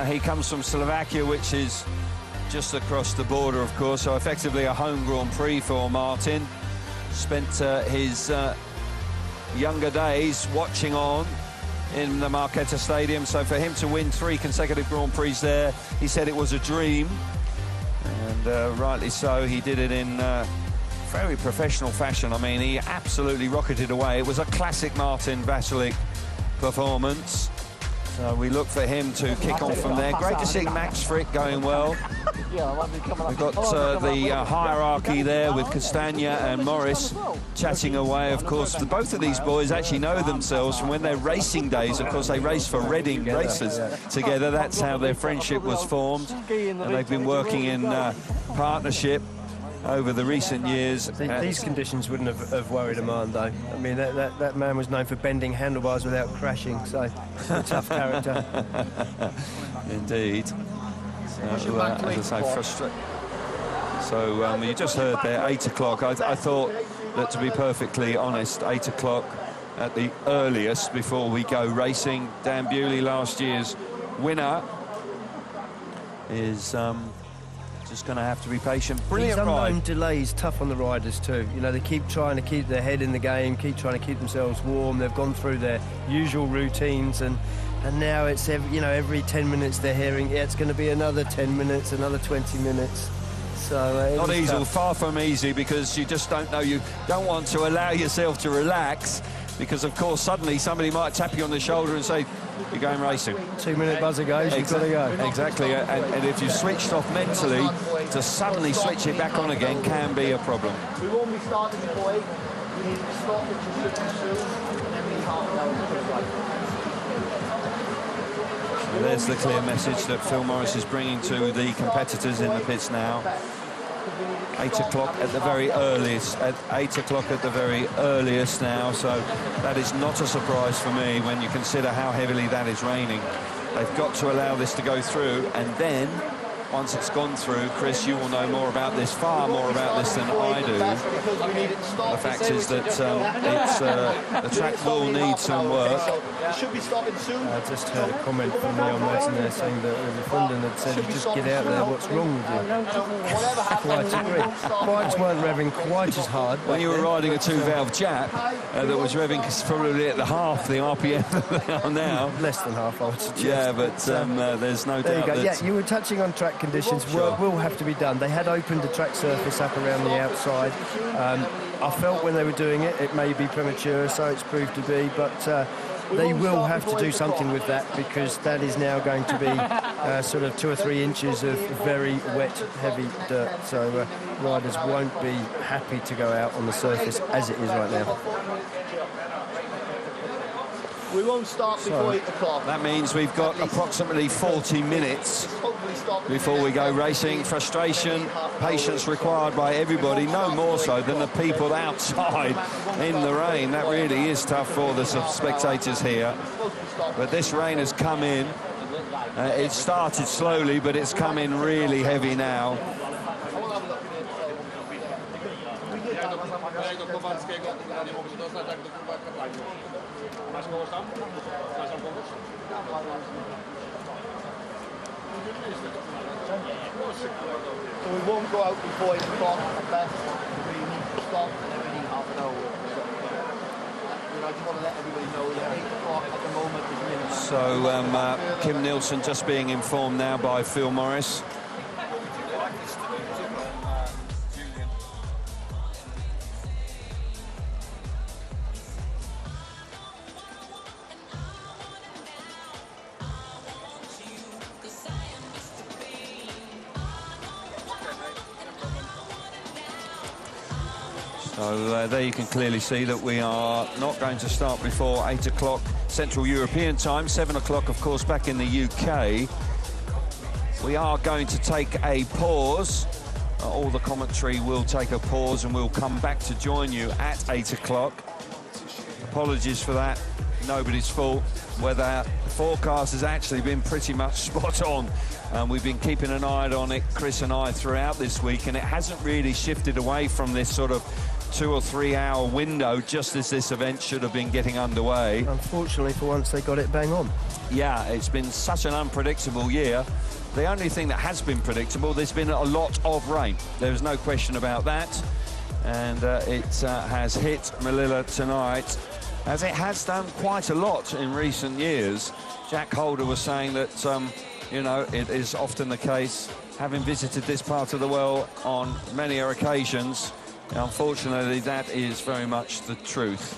He comes from Slovakia, which is just across the border, of course, so effectively a home Grand Prix for Martin. Spent his younger days watching on in the Marketa Stadium, so for him to win 3 consecutive Grand Prix there, he said it was a dream. And rightly so, he did it in very professional fashion. I mean, he absolutely rocketed away. It was a classic Martin Vashlik performance. So we look for him to kick on from there. Great to see Max Frick going well. We've got the hierarchy there with Castagna and Morris chatting away. Of course, both of these boys actually know themselves from when they're racing days. Of course, they race for Reading Racers together. That's how their friendship was formed. And they've been working in partnership over the recent years. These conditions wouldn't have worried a man, though. I mean, that man was known for bending handlebars without crashing, so a tough character. Indeed. So, as I say, frustrating. So you just heard there, 8 o'clock. I thought that, to be perfectly honest, 8 o'clock at the earliest before we go racing. Dan Bewley, last year's winner, is just going to have to be patient. Brilliant ride. These delays tough on the riders too. You know, they keep trying to keep their head in the game, keep trying to keep themselves warm. They've gone through their usual routines, and now it's every 10 minutes they're hearing, yeah, it's going to be another 10 minutes, another 20 minutes. So not easy, far from easy, because you just don't know. You don't want to allow yourself to relax, because of course suddenly somebody might tap you on the shoulder and say, you're going racing. 2-minute buzzer goes, you've got to go. Exactly, and if you've switched off mentally, to suddenly switch it back on again can be a problem. We won't be starting before 8. We need to stop the system soon, and then we half an hour. There's the clear message that Phil Morris is bringing to the competitors in the pits now. 8 o'clock at the very earliest, at 8 o'clock at the very earliest now, so that is not a surprise for me when you consider how heavily that is raining. They've got to allow this to go through, and then once it's gone through, Chris, you will know more about this, far more about this than I do. The fact is that the track will need some work. I just heard a comment from Neil Merton there saying that Lundin had said, just get out there, what's wrong with you? Quite agree. Bikes weren't revving quite as hard. When you were riding a two-valve Jap that was revving probably at the half the RPM that they are now. Less than half, I would suggest. Yeah, but there's no there doubt you go. that... Yeah, you were touching on track conditions. Work will have to be done. They had opened the track surface up around the outside. I felt when they were doing it, it may be premature, so it's proved to be, but they will have to do something with that, because that is now going to be sort of 2 or 3 inches of very wet, heavy dirt. So riders won't be happy to go out on the surface as it is right now. We won't start before 8 o'clock. That means we've got approximately 40 minutes before we go racing. Frustration, patience required by everybody, no more so than the people outside in the rain. That really is tough for the spectators here. But this rain has come in. It started slowly, but it's come in really heavy now. So we won't go out before 8 o'clock at best. We need to stop and then we need half an hour. I just want to let everybody know that 8 o'clock at the moment is minimum. So Kim Nielsen just being informed now by Phil Morris. So there you can clearly see that we are not going to start before 8 o'clock Central European time, 7 o'clock, of course, back in the UK. We are going to take a pause. All the commentary will take a pause and we'll come back to join you at 8 o'clock. Apologies for that, nobody's fault. Weather forecast has actually been pretty much spot on. We've been keeping an eye on it, Chris and I, throughout this week, and it hasn't really shifted away from this sort of 2 or 3 hour window just as this event should have been getting underway. Unfortunately, for once, they got it bang on. Yeah, it's been such an unpredictable year. The only thing that has been predictable, there's been a lot of rain. There's no question about that. And it has hit Malilla tonight, as it has done quite a lot in recent years. Jack Holder was saying that, you know, it is often the case, having visited this part of the world on many occasions. Unfortunately, that is very much the truth.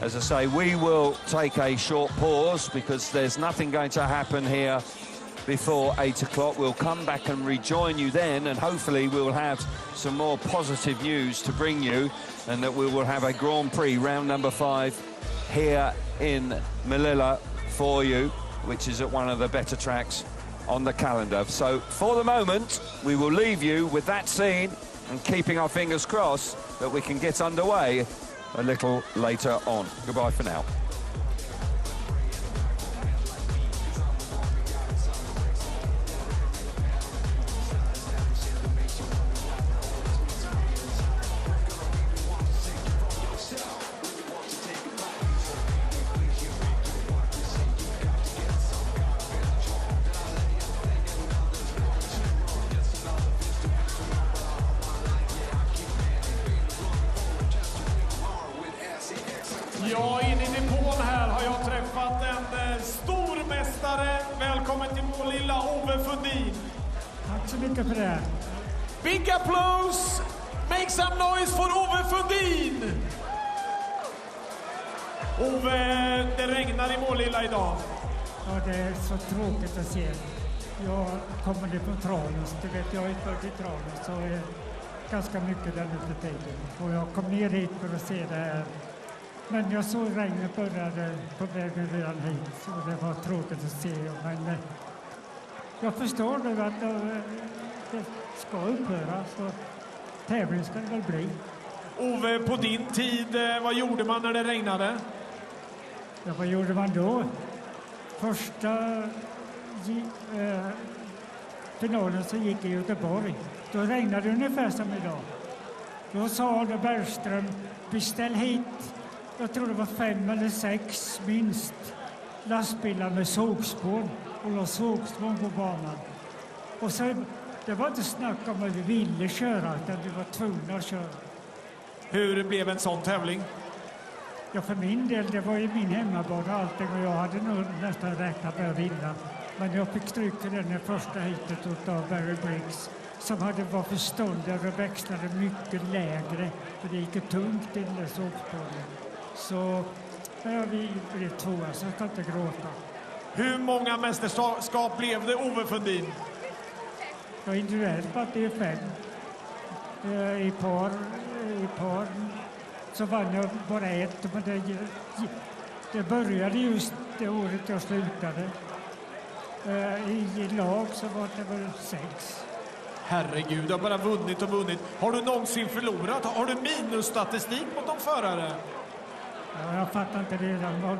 As I say, we will take a short pause because there's nothing going to happen here before 8 o'clock. We'll come back and rejoin you then, and hopefully we'll have some more positive news to bring you, and that we will have a Grand Prix round number 5 here in Malilla for you, which is at one of the better tracks on the calendar. So for the moment, we will leave you with that scene and keeping our fingers crossed that we can get underway a little later on. Goodbye for now. Ja, in i depån här har jag träffat en stormästare. Välkommen till Malilla, Ove Fundin. Tack så mycket för det. Big applause! Make some noise for Ove Fundin! Ove, det regnar i Malilla idag. Ja, det är så tråkigt att se. Jag kommer från Tranås. Du vet, jag är född i Tranås, så är ganska mycket där nu för tiden. Och jag kom ner hit för att se det här Men jag såg regnet började på vägen redan hit, så det var tråkigt att se. Men jag förstår nu att det ska upphöra, så tävling ska det väl bli. Ove, på din tid, vad gjorde man när det regnade? Ja, vad gjorde man då? Första finalen som gick i Göteborg, då regnade det ungefär som idag. Då sa Arne Bergström, beställ hit, jag tror det var 5 eller 6 minst, lastbilar med sågspån och la sågspån på banan. Och sen, det var inte snack om att vi ville köra, utan vi var tvungna att köra. Hur blev en sån tävling? Ja, för min del, det var ju min hemmabana och allting, och jag hade nog nästan räknat med att vinna. Men jag fick stryk för den första hitet av Barry Briggs, som var förståndigare och växlade mycket lägre, för det gick tungt in i sågspåren. Så vi blev tvåa, så jag kan inte gråta. Hur många mästerskap blev det, Ove Fundin? Ja, individuellt var det 5. I par så vann jag bara 1, men det började just det året jag slutade. I lag så var det väl 6. Herregud, du har bara vunnit och vunnit. Har du någonsin förlorat? Har du minusstatistik mot de förare? Ja, jag fattar inte redan vad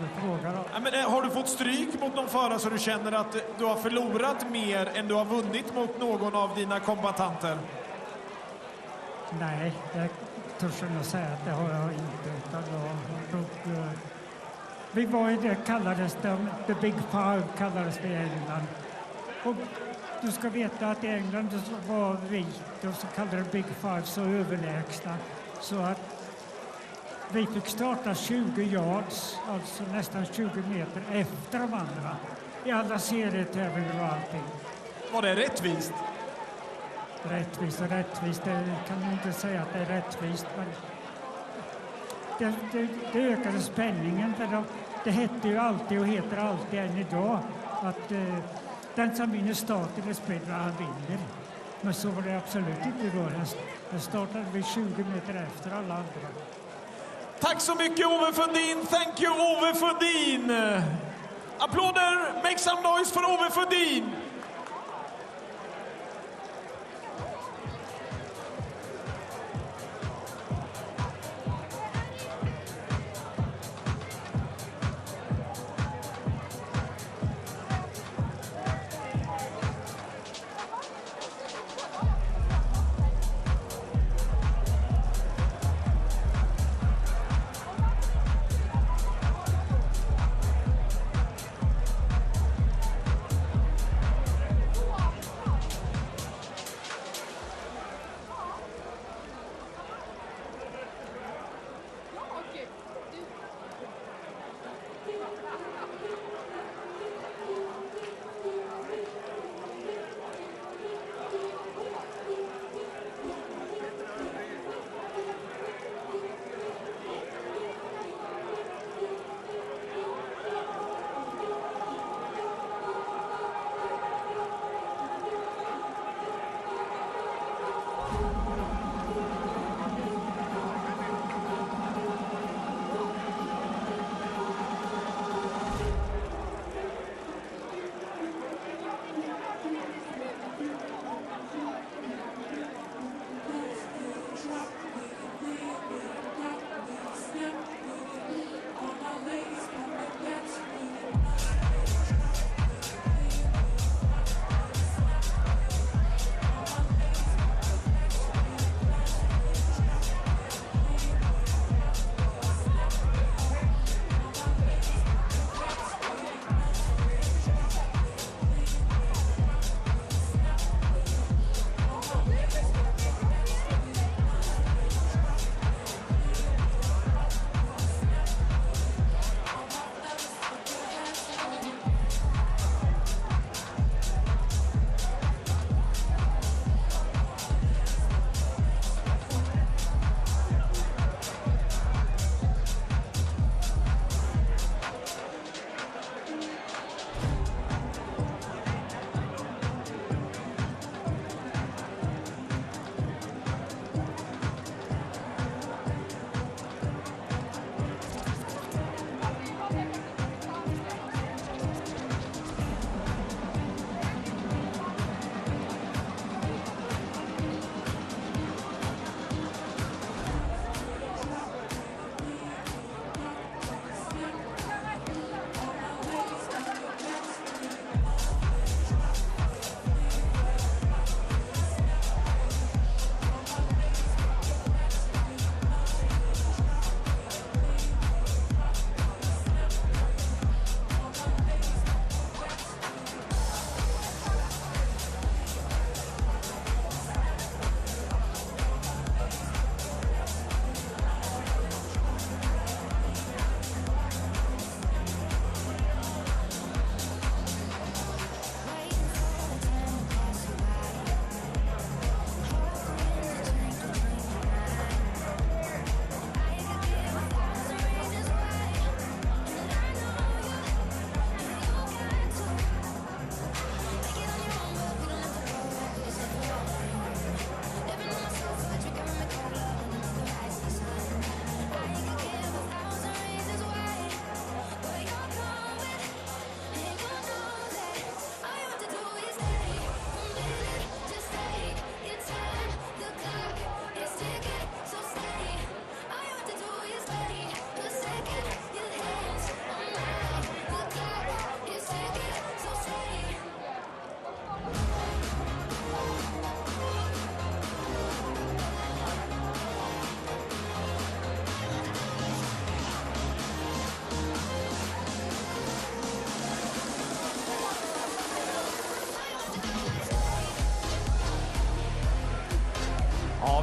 du frågar om. Ja, men, har du fått stryk mot någon förare så du känner att du har förlorat mer än du har vunnit mot någon av dina kombatanter? Nej, det törs jag nog säga att det har jag inte. Utan vi var i det, kallades The Big Five, kallades det i England. Och du ska veta att i England var vi, de så kallade Big Five, så överlägsna. Så att vi fick starta 20 yards, alltså nästan 20 meter efter de andra. I alla serietävlingar och allting. Var det rättvist? Rättvist och rättvist, det kan jag inte säga att det är rättvist, men det ökade spänningen, för det hette ju alltid och heter alltid än idag att den som vinner starten i Speedway, han vinner. Men så var det absolut inte då. Den startade vi 20 meter efter alla andra. Tack så mycket, Ove Fundin. Thank you, Ove Fundin. Applåder, make some noise för Ove Fundin.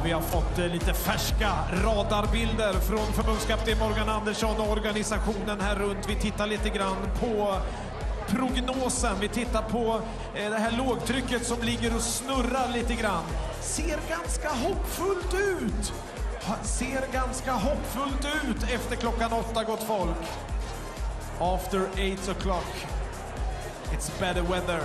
vi har fått lite färska radarbilder från förbundskapten Morgan Andersson och organisationen här runt. Vi tittar lite grann på prognosen. Vi tittar på det här lågtrycket som ligger och snurrar lite grann. Ser ganska hoppfullt ut. Ser ganska hoppfullt ut efter klockan 8, gott folk. After 8 o'clock, it's better weather.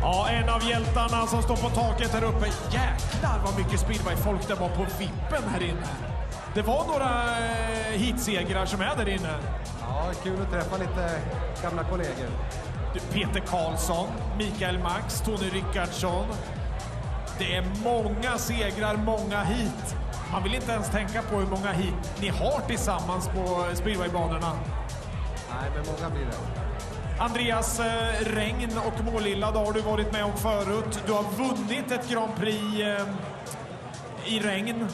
Ja, en av hjältarna som står på taket här uppe. Jäklar vad mycket speedway-folk det var på vippen här inne. Det var några hitsegrar som är där inne. Ja, kul att träffa lite gamla kollegor. Peter Karlsson, Mikael Max, Tony Rickardsson. Det är många segrar, många hit. Man vill inte ens tänka på hur många hit ni har tillsammans på speedwaybanorna. Nej, men många blir det. Andreas, regn och Malilla, då har du varit med om förut. Du har vunnit ett Grand Prix i regn.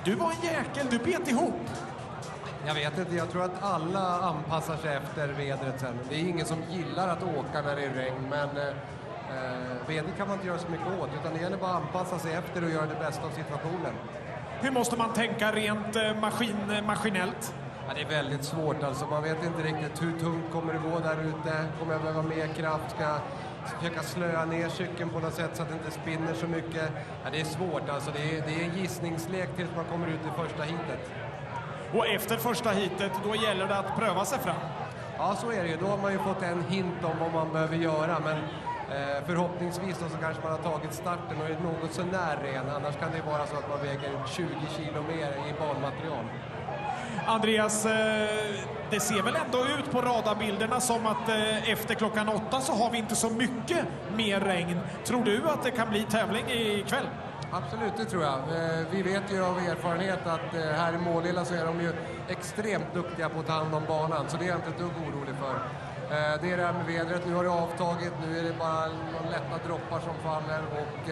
Du var en jäkel, du bet ihop. Jag vet inte, jag tror att alla anpassar sig efter vädret sen. Det är ingen som gillar att åka när det är regn, men vädret kan man inte göra så mycket åt, utan det gäller bara att anpassa sig efter och göra det bästa av situationen. Hur måste man tänka rent maskinellt? Ja, det är väldigt svårt alltså. Man vet inte riktigt hur tungt kommer det gå där ute. Kommer jag behöva mer kraft? Ska jag försöka slöa ner cykeln på något sätt så att det inte spinner så mycket? Ja, det är svårt alltså. Det är en gissningslek tills man kommer ut i första heatet. Och efter första heatet, då gäller det att pröva sig fram? Ja, så är det ju. Då har man ju fått en hint om vad man behöver göra. Men förhoppningsvis då så kanske man har tagit starten och är något så när ren. Annars kan det vara så att man väger 20 kilo mer i banmaterial. Andreas, det ser väl ändå ut på radarbilderna som att efter klockan 8 så har vi inte så mycket mer regn. Tror du att det kan bli tävling ikväll? Absolut, det tror jag. Vi vet ju av erfarenhet att här i Malilla så är de ju extremt duktiga på att ta hand om banan. Så det är jag inte ett dugg orolig för. Det är det här med vädret. Nu har det avtagit. Nu är det bara några lätta droppar som faller. Och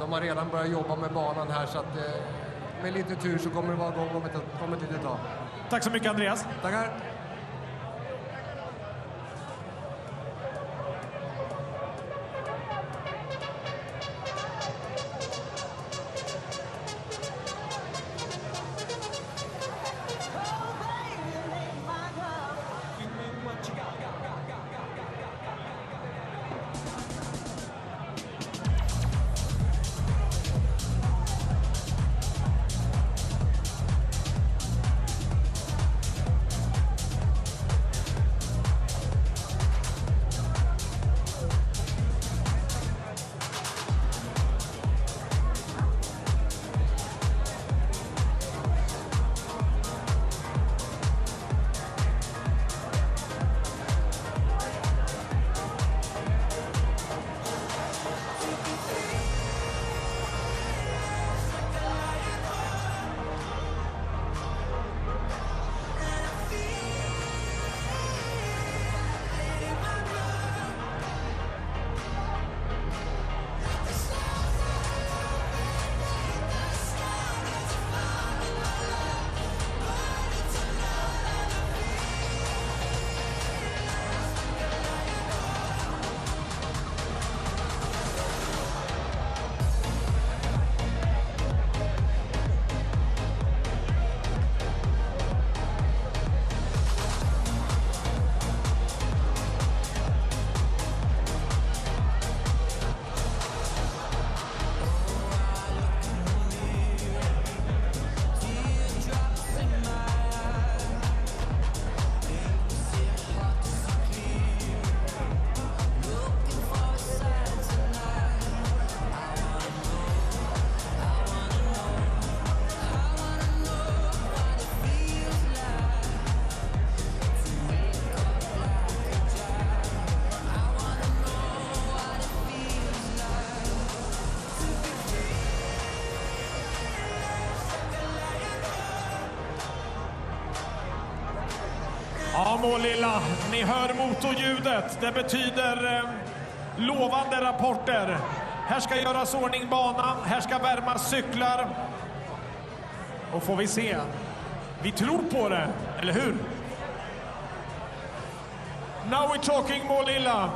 de har redan börjat jobba med banan här. Så att med lite tur så kommer det vara igång om ett litet tag. Tack så mycket, Andreas. Tackar. Ja, Malilla, ni hör motorljudet. Det betyder lovande rapporter. Här ska göras ordning banan, här ska värmas cyklar. Och får vi se. Vi tror på det, eller hur? Now we're talking Malilla.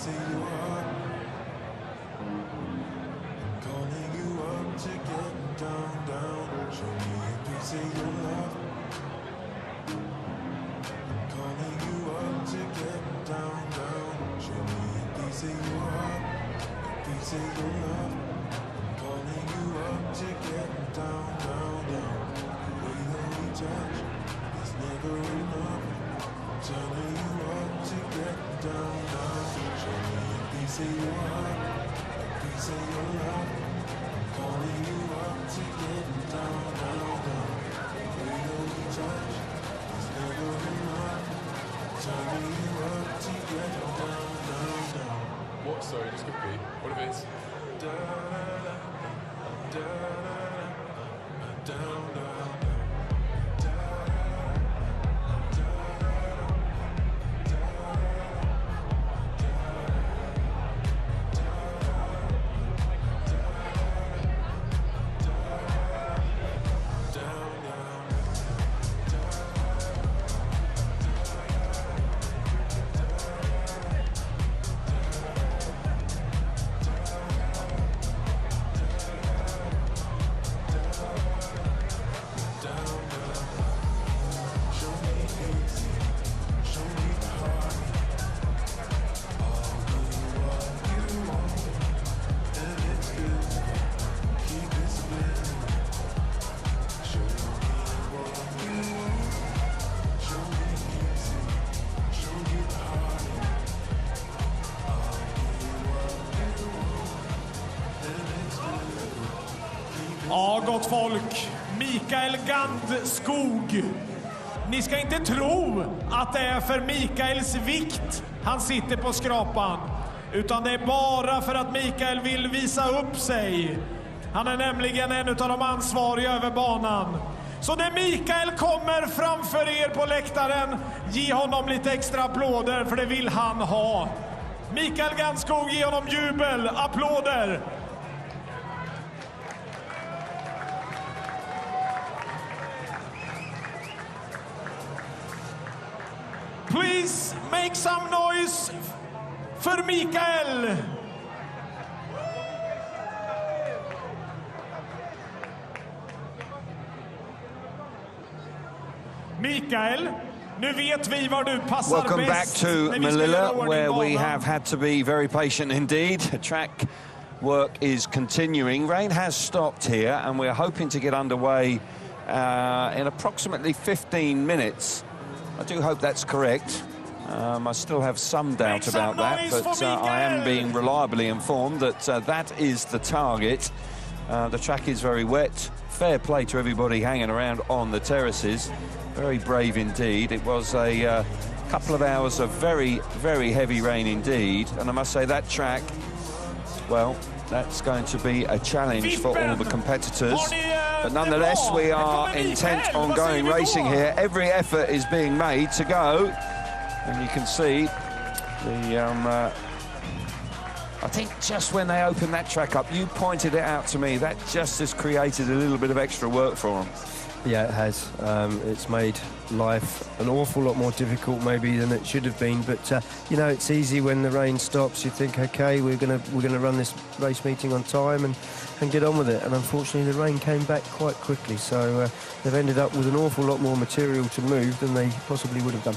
piece of your heart. Calling you up to get down, down. Show me a piece of your love. Calling you up to get down, down. Show me a piece of your heart, a piece of your love. Calling you up to get down, down, down. The way that we touch is never enough. Turning you up to get down, down. Show me a piece of your heart, a piece of your love. Calling you up to get down, down, down. The way that we touch is never enough. Turning you up to get down, down, down. What? Sorry, just quickly. What if it's Da da da da da down, down. Ja, gott folk. Mikael Gandskog. Ni ska inte tro att det är för Mikaels vikt han sitter på skrapan. Utan det är bara för att Mikael vill visa upp sig. Han är nämligen en av de ansvariga över banan. Så när Mikael kommer framför er på läktaren, ge honom lite extra applåder, för det vill han ha. Mikael Gandskog, ge honom jubel, applåder. Please make some noise för Mikael. Mikael, nu vet vi var du passar bäst. Welcome back to Malilla, where we have had to be very patient indeed. Track work is continuing. Rain has stopped here, and we're hoping to get underway in approximately 15 minutes. I do hope that's correct. I still have some doubt about that, but I am being reliably informed that that is the target. The track is very wet. Fair play to everybody hanging around on the terraces. Very brave indeed. It was a couple of hours of very, very heavy rain indeed. And I must say that track, well, that's going to be a challenge for all the competitors. But nonetheless, we are intent on going racing here. Every effort is being made to go. And you can see the, I think just when they opened that track up, you pointed it out to me, that just has created a little bit of extra work for them. Yeah, it has. It's made life an awful lot more difficult maybe than it should have been. But you know, it's easy when the rain stops. You think, okay, we're gonna run this race meeting on time and get on with it. And unfortunately, the rain came back quite quickly. So they've ended up with an awful lot more material to move than they possibly would have done.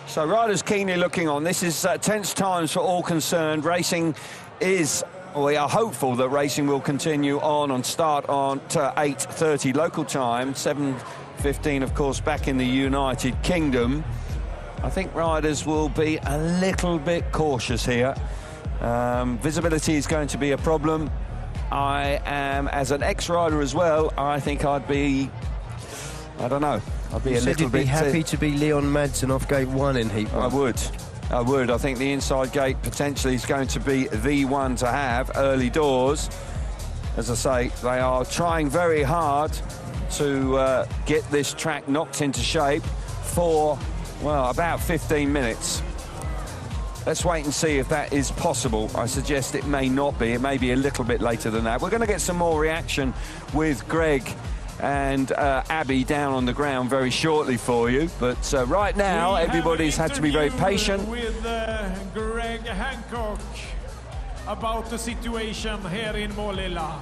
So riders keenly looking on. This is tense times for all concerned. Racing is, we are hopeful that racing will continue on start on 8:30 local time, 7:15 of course back in the United Kingdom. I think riders will be a little bit cautious here. Visibility is going to be a problem. I am, as an ex-rider as well, I think I'd be, I don't know, I'd be a little bit happy to be Leon Madsen off gate 1 in heat 1. I would. I think the inside gate potentially is going to be the one to have early doors. As I say, they are trying very hard to get this track knocked into shape for, well, about 15 minutes. Let's wait and see if that is possible. I suggest it may not be. It may be a little bit later than that. We're going to get some more reaction with Greg and Abby down on the ground very shortly for you. But right now, everybody's had to be very patient. With Greg Greg Hancock about the situation here in Malilla.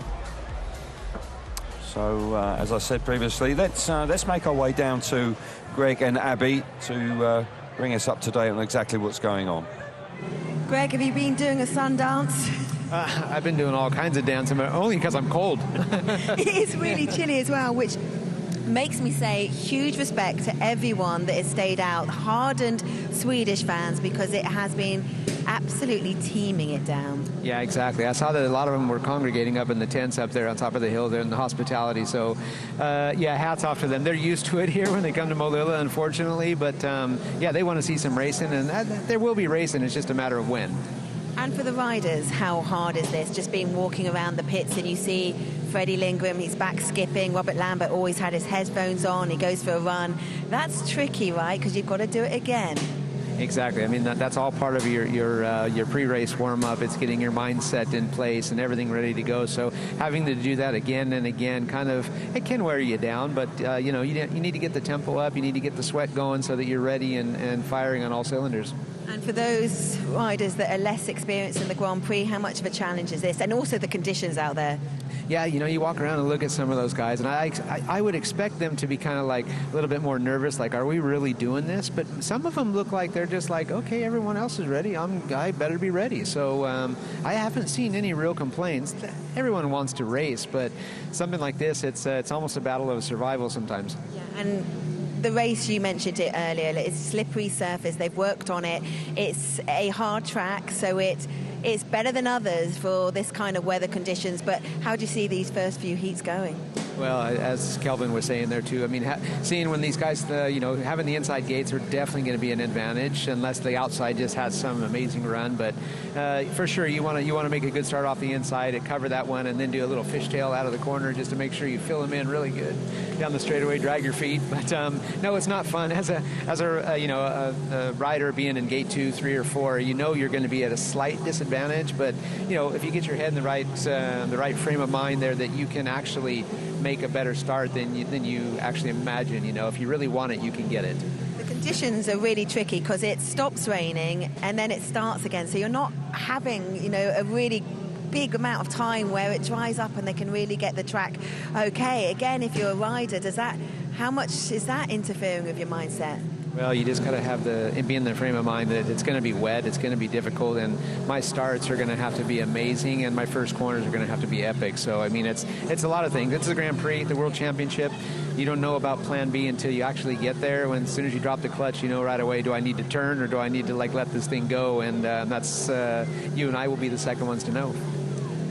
So, as I said previously, let's make our way down to Greg and Abby to bring us up to date on exactly what's going on. Greg, have you been doing a sun dance? I've been doing all kinds of dancing, but only because I'm cold. It is really chilly as well, which makes me say huge respect to everyone that has stayed out, hardened Swedish fans, because it has been absolutely teeming it down. Yeah, exactly. I saw that a lot of them were congregating up in the tents up there on top of the hill there in the hospitality. So, yeah, hats off to them. They're used to it here when they come to Malilla, unfortunately. But, yeah, they want to see some racing, and there will be racing. It's just a matter of when. And for the riders, how hard is this? Just being walking around the pits and you see Freddie Lindgren, he's back skipping. Robert Lambert always had his headphones on. He goes for a run. That's tricky, right? Because you've got to do it again. Exactly. I mean, that's all part of your pre-race warm-up. It's getting your mindset in place and everything ready to go. So having to do that again and again, it can wear you down. But, you know, you need to get the tempo up. You need to get the sweat going so that you're ready and firing on all cylinders. And for those riders that are less experienced in the Grand Prix, how much of a challenge is this? And also the conditions out there. Yeah, you know, you walk around and look at some of those guys, and I would expect them to be kind of like a little bit more nervous, like, are we really doing this? But some of them look like they're just like, okay, everyone else is ready. I better be ready. So I haven't seen any real complaints. Everyone wants to race, but something like this, it's almost a battle of survival sometimes. Yeah, and the race, you mentioned it earlier, it's slippery surface. They've worked on it. It's a hard track, so it's better than others for this kind of weather conditions. But how do you see these first few heats going? Well, as Kelvin was saying there too, I mean, seeing when these guys, you know, having the inside gates are definitely going to be an advantage, unless the outside just has some amazing run. But for sure, you want to make a good start off the inside and cover that one, and then do a little fishtail out of the corner just to make sure you fill them in really good down the straightaway, drag your feet. But no, it's not fun as a rider being in gate 2, 3, or 4. You know you're going to be at a slight disadvantage, but you know if you get your head in the right frame of mind there, that you can actually make a better start than you actually imagine. You know, if you really want it, you can get it. The conditions are really tricky because it stops raining and then it starts again. So you're not having, you know, a really big amount of time where it dries up and they can really get the track okay. Again, if you're a rider, how much is that interfering with your mindset? Well, you just got to be in the frame of mind that it's going to be wet, it's going to be difficult, and my starts are going to have to be amazing, and my first corners are going to have to be epic. So, I mean, it's a lot of things. It's the Grand Prix, the World Championship. You don't know about Plan B until you actually get there. When as soon as you drop the clutch, you know right away, do I need to turn or do I need to let this thing go? And that's you and I will be the second ones to know.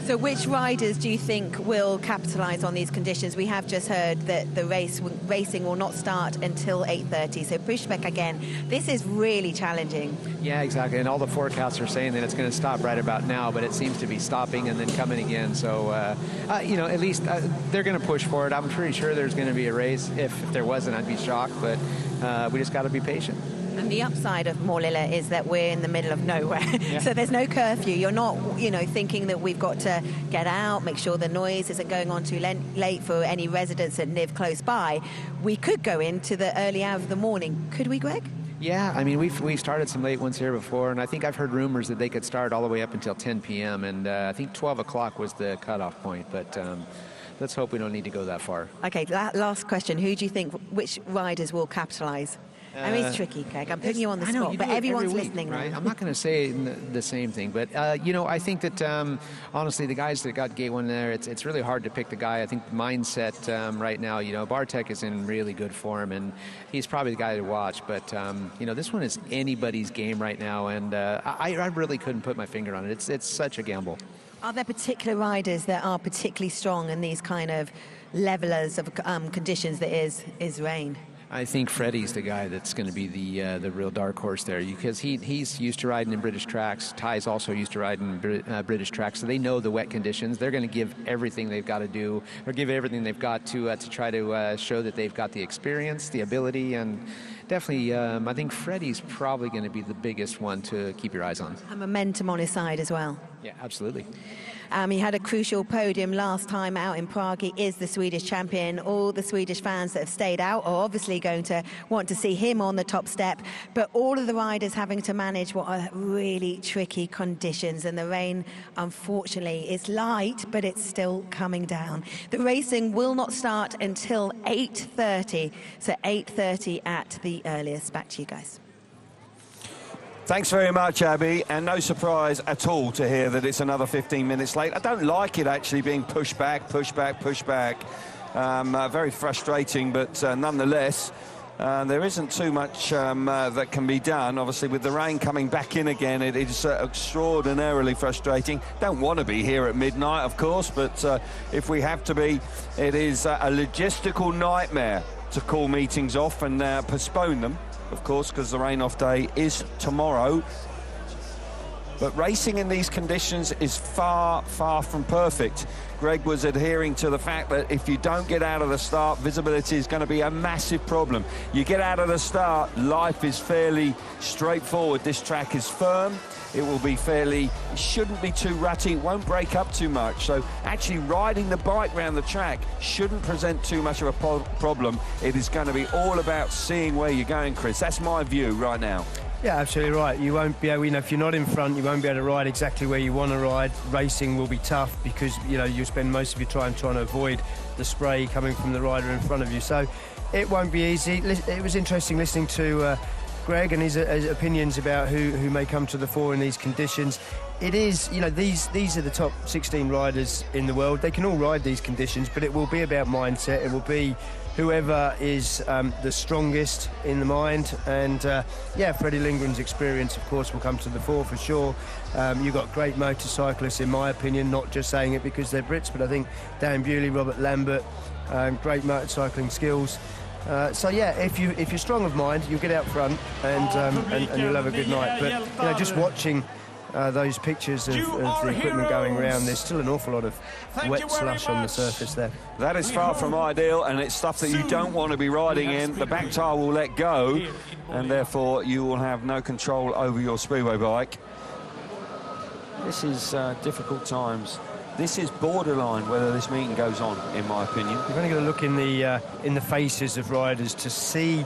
So which riders do you think will capitalise on these conditions? We have just heard that the racing will not start until 8:30. So Pushback again, this is really challenging. Yeah, exactly. And all the forecasts are saying that it's going to stop right about now, but it seems to be stopping and then coming again. So, you know, at least they're going to push for it. I'm pretty sure there's going to be a race. If there wasn't, I'd be shocked. But we just got to be patient. And the upside of Malilla is that we're in the middle of nowhere. Yeah. So there's no curfew. You're not, you know, thinking that we've got to get out, make sure the noise isn't going on too late for any residents that live close by. We could go into the early hours of the morning. Could we, Greg? Yeah, I mean, we've started some late ones here before, and I think I've heard rumors that they could start all the way up until 10 p.m., and I think 12 o'clock was the cutoff point, but let's hope we don't need to go that far. Okay, last question. Who do you think, which riders will capitalise? I mean, it's tricky, Greg. I'm putting you on the spot, but everyone's listening, right? I'm not going to say the same thing, but you know, I think that honestly, the guys that got gate 1 there, it's really hard to pick the guy. I think the mindset right now, you know, Bartek is in really good form, and he's probably the guy to watch. But you know, this one is anybody's game right now, and I really couldn't put my finger on it. It's such a gamble. Are there particular riders that are particularly strong in these kind of levelers of conditions that is rain? I think Freddie's the guy that's going to be the real dark horse there, because he's used to riding in British tracks. Ty's also used to riding in British tracks, so they know the wet conditions. They're going to give everything they've got to do, or give everything they've got to try to show that they've got the experience, the ability, and definitely I think Freddie's probably going to be the biggest one to keep your eyes on. And momentum on his side as well. Yeah, absolutely. He had a crucial podium last time out in Prague. He is the Swedish champion. All the Swedish fans that have stayed out are obviously going to want to see him on the top step, but all of the riders having to manage what are really tricky conditions, and the rain, unfortunately, is light, but it's still coming down. The racing will not start until 8:30, so 8:30 at the earliest. Back to you guys. Thanks very much, Abby, and no surprise at all to hear that it's another 15 minutes late. I don't like it actually being pushed back. Very frustrating, but nonetheless, there isn't too much that can be done. Obviously, with the rain coming back in again, it is extraordinarily frustrating. Don't want to be here at midnight, of course, but if we have to be, it is a logistical nightmare to call meetings off and postpone them, of course, because the rain-off day is tomorrow. But racing in these conditions is far, far from perfect. Greg was adhering to the fact that if you don't get out of the start, visibility is going to be a massive problem. You get out of the start, life is fairly straightforward. This track is firm. It will be it shouldn't be too rutty, it won't break up too much. So actually riding the bike around the track shouldn't present too much of a problem. It is going to be all about seeing where you're going, Chris. That's my view right now. Yeah, absolutely right. You won't be able, if you're not in front, you won't be able to ride exactly where you want to ride. Racing will be tough because, you spend most of your time trying to avoid the spray coming from the rider in front of you. So it won't be easy. It was interesting listening to Greg and his opinions about who may come to the fore in these conditions. It is, these are the top 16 riders in the world. They can all ride these conditions, but it will be about mindset. It will be whoever is the strongest in the mind. And Freddie Lindgren's experience, of course, will come to the fore for sure. You've got great motorcyclists, in my opinion, not just saying it because they're Brits, but I think Dan Bewley, Robert Lambert, great motorcycling skills. If you're strong of mind, you'll get out front and you'll have a good night. But just watching those pictures of the equipment going around, there's still an awful lot of wet slush on the surface there. That is far from ideal, and it's stuff that you don't want to be riding in. The back tyre will let go, and therefore you will have no control over your speedway bike. This is difficult times. This is borderline whether this meeting goes on, in my opinion. You've only got to look in the faces of riders to see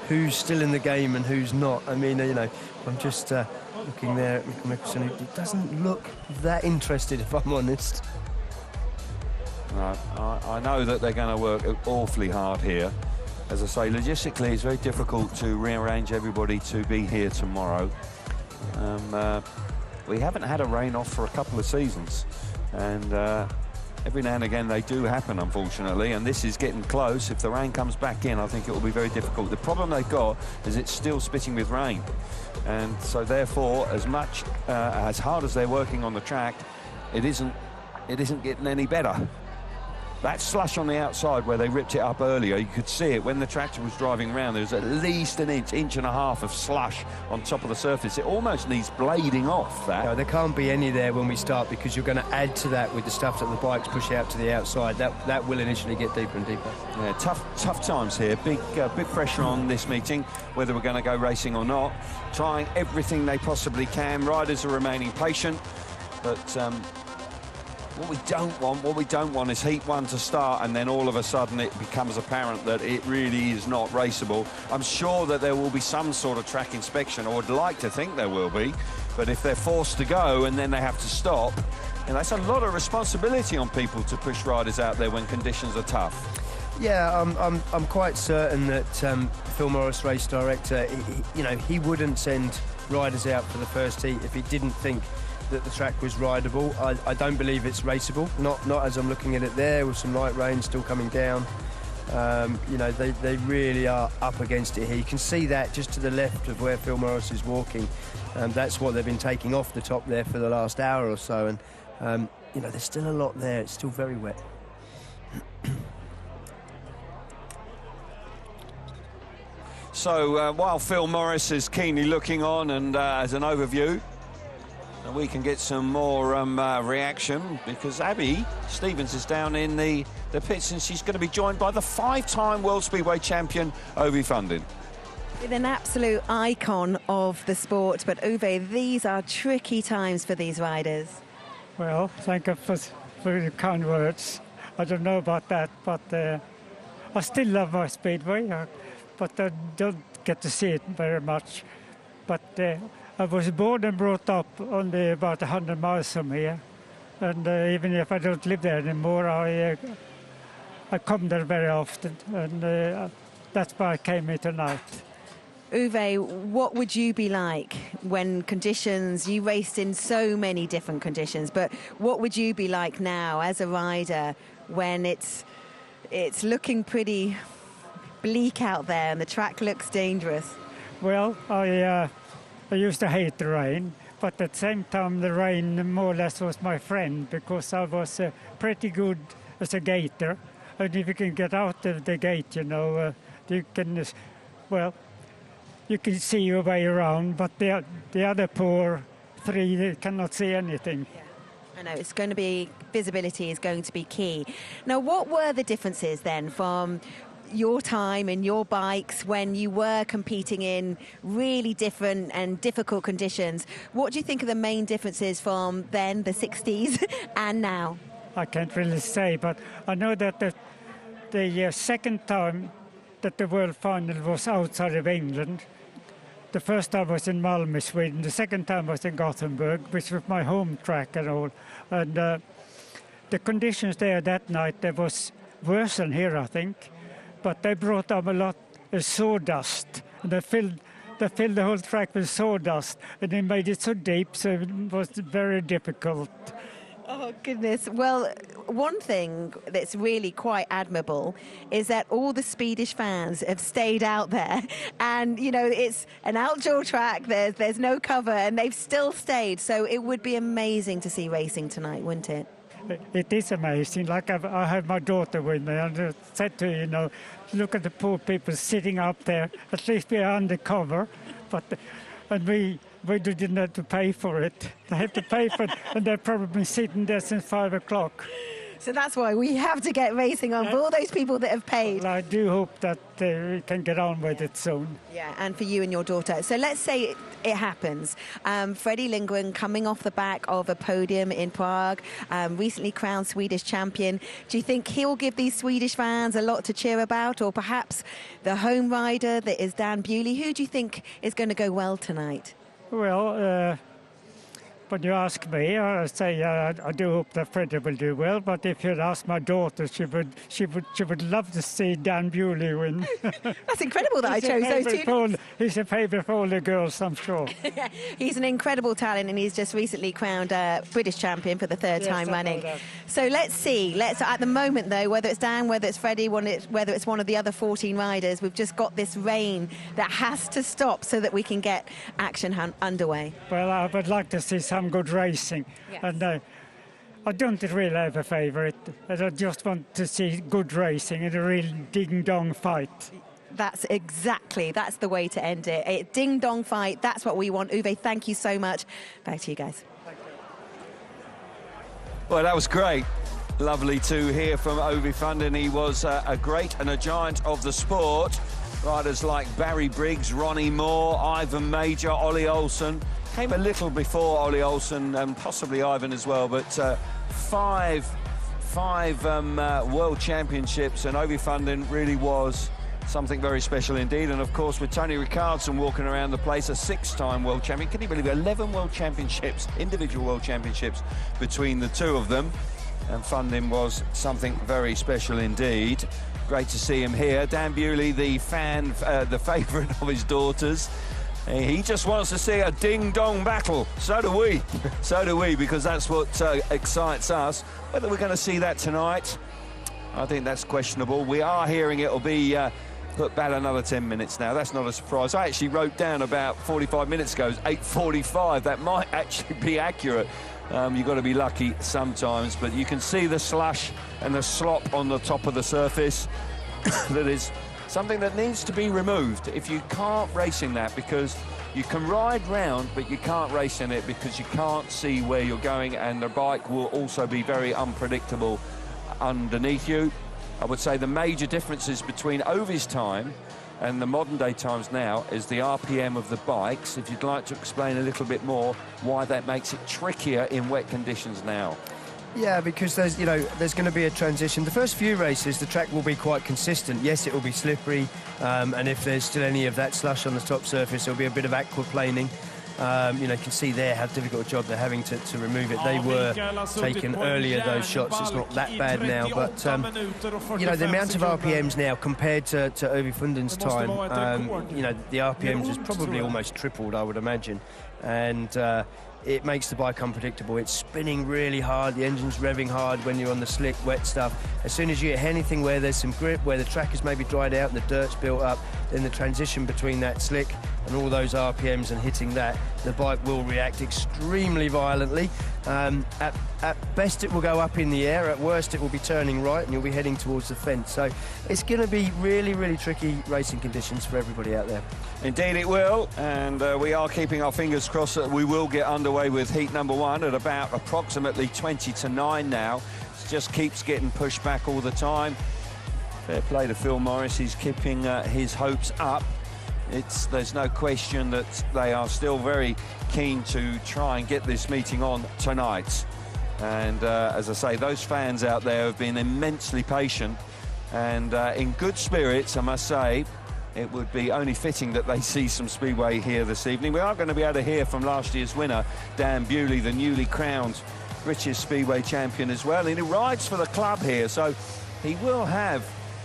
who's still in the game and who's not. I mean, I'm just looking there at Michael Mickelson. He doesn't look that interested, if I'm honest. No, I know that they're going to work awfully hard here. As I say, logistically, it's very difficult to rearrange everybody to be here tomorrow. We haven't had a rain-off for a couple of seasons. And every now and again they do happen, unfortunately, and this is getting close. If the rain comes back in, I think it will be very difficult. The problem they've got is it's still spitting with rain, and so therefore, as hard as they're working on the track, it isn't getting any better. That slush on the outside where they ripped it up earlier, you could see it when the tractor was driving around. There was at least an inch and a half of slush on top of the surface. It almost needs blading off, that. No, there can't be any there when we start, because you're going to add to that with the stuff that the bikes push out to the outside. That will initially get deeper and deeper. Yeah, tough times here. Big pressure on this meeting, whether we're going to go racing or not. Trying everything they possibly can. Riders are remaining patient, but what we don't want is heat one to start and then all of a sudden it becomes apparent that it really is not raceable. I'm sure that there will be some sort of track inspection, or would like to think there will be, but if they're forced to go and then they have to stop, that's a lot of responsibility on people to push riders out there when conditions are tough. Yeah, I'm quite certain that Phil Morris, race director, he wouldn't send riders out for the first heat if he didn't think that the track was rideable. I don't believe it's raceable, not as I'm looking at it there, with some light rain still coming down. They really are up against it here. You can see that just to the left of where Phil Morris is walking. That's what they've been taking off the top there for the last hour or so, and there's still a lot there. It's still very wet. So while Phil Morris is keenly looking on, and as an overview, we can get some more reaction, because Abby Stevens is down in the pits, and she's going to be joined by the 5-time World Speedway champion, Ovi Fundin. With an absolute icon of the sport, but Uwe, these are tricky times for these riders. Well, thank you for your kind words. I don't know about that, but I still love my Speedway, but I don't get to see it very much. But I was born and brought up only about 100 miles from here. And even if I don't live there anymore, I come there very often. And that's why I came here tonight. Uwe, what would you be like when conditions, you raced in so many different conditions, but what would you be like now as a rider when it's looking pretty bleak out there and the track looks dangerous? Well, I used to hate the rain, but at the same time the rain more or less was my friend because I was pretty good as a gator. And if you can get out of the gate, you know, you can, well, you can see your way around, but the other poor three, they cannot see anything. Yeah. I know, it's going to be, visibility is going to be key. Now, what were the differences then from your time and your bikes when you were competing in really different and difficult conditions? What do you think are the main differences from then, the 60s, and now? I can't really say, but I know that the second time that the World Final was outside of England, the first time was in Malmö, Sweden. The second time was in Gothenburg, which was my home track and all. And the conditions there that night, there was worse than here, I think. But they brought up a lot of sawdust. And they filled the whole track with sawdust. And they made it so deep, so it was very difficult. Oh, goodness. Well, one thing that's really quite admirable is that all the Swedish fans have stayed out there. And, you know, it's an outdoor track, there's no cover, and they've still stayed. So it would be amazing to see racing tonight, wouldn't it? It is amazing. Like I have my daughter with me, and I said to her, you know, look at the poor people sitting up there. At least we are undercover. And we didn't have to pay for it. They had to pay for it, and they're probably sitting there since 5 o'clock. So that's why we have to get racing on for all those people that have paid. Well, I do hope that we can get on with it soon. Yeah, and for you and your daughter. So let's say it happens. Freddie Lindgren coming off the back of a podium in Prague, recently crowned Swedish champion. Do you think he'll give these Swedish fans a lot to cheer about? Or perhaps the home rider that is Dan Bewley? Who do you think is going to go well tonight? Well, when you ask me, I say I do hope that Freddie will do well. But if you'd ask my daughter, she would love to see Dan Bewley win. That's incredible that I chose those two. He's a favourite for all the girls, I'm sure. He's an incredible talent, and he's just recently crowned British champion for the third time running. So let's see. At the moment, though, whether it's Dan, whether it's Freddie, whether it's one of the other 14 riders, we've just got this rain that has to stop so that we can get action underway. Well, I would like to see some good racing. Yes. And I don't really have a favourite. I just want to see good racing and a real ding-dong fight. That's the way to end it. A ding-dong fight, that's what we want. Uwe, thank you so much. Back to you guys. Well, that was great. Lovely to hear from Ovi Funden. He was a great and a giant of the sport. Riders like Barry Briggs, Ronnie Moore, Ivan Major, Ollie Olsen. Came a little before Ollie Olsen and possibly Ivan as well, but five world championships, and Ovi Funden really was something very special indeed. And of course, with Tony Ricardson walking around the place, a 6-time world champion. Can you believe it? 11 world championships, individual world championships between the two of them. And Funden was something very special indeed. Great to see him here. Dan Bewley, the favourite of his daughters. He just wants to see a ding-dong battle. So do we. So do we, because that's what excites us. Whether we're going to see that tonight, I think that's questionable. We are hearing it'll be put back another 10 minutes now. That's not a surprise. I actually wrote down about 45 minutes ago, 8:45. That might actually be accurate. You've got to be lucky sometimes, but you can see the slush and the slop on the top of the surface. That is something that needs to be removed if you can't race in that, because you can ride round, but you can't race in it because you can't see where you're going, and the bike will also be very unpredictable underneath you. I would say the major differences between Ovi's time and the modern day times now is the RPM of the bikes. If you'd like to explain a little bit more why that makes it trickier in wet conditions now. Yeah, because there's going to be a transition. The first few races, the track will be quite consistent. Yes, it will be slippery, and if there's still any of that slush on the top surface, there'll be a bit of aquaplaning. You can see there how difficult a job they're having to remove it. They were taken earlier, those shots. It's not that bad now, but the amount of RPMs now compared to Ovi Funden's time, the RPMs has probably almost tripled, I would imagine, and it makes the bike unpredictable. It's spinning really hard, the engine's revving hard when you're on the slick, wet stuff. As soon as you hit anything where there's some grip, where the track is maybe dried out and the dirt's built up, then the transition between that slick and all those RPMs and hitting that, the bike will react extremely violently. At best it will go up in the air, at worst it will be turning right and you'll be heading towards the fence. So it's going to be really, really tricky racing conditions for everybody out there. Indeed it will, and we are keeping our fingers crossed that we will get underway with heat number 1 at about approximately 20 to 9 now. It just keeps getting pushed back all the time. Fair play to Phil Morris, he's keeping his hopes up. There's no question that they are still very keen to try and get this meeting on tonight. And as I say, those fans out there have been immensely patient and in good spirits, I must say. It would be only fitting that they see some Speedway here this evening. We are going to be able to hear from last year's winner, Dan Bewley, the newly crowned British Speedway champion as well. And he rides for the club here, so he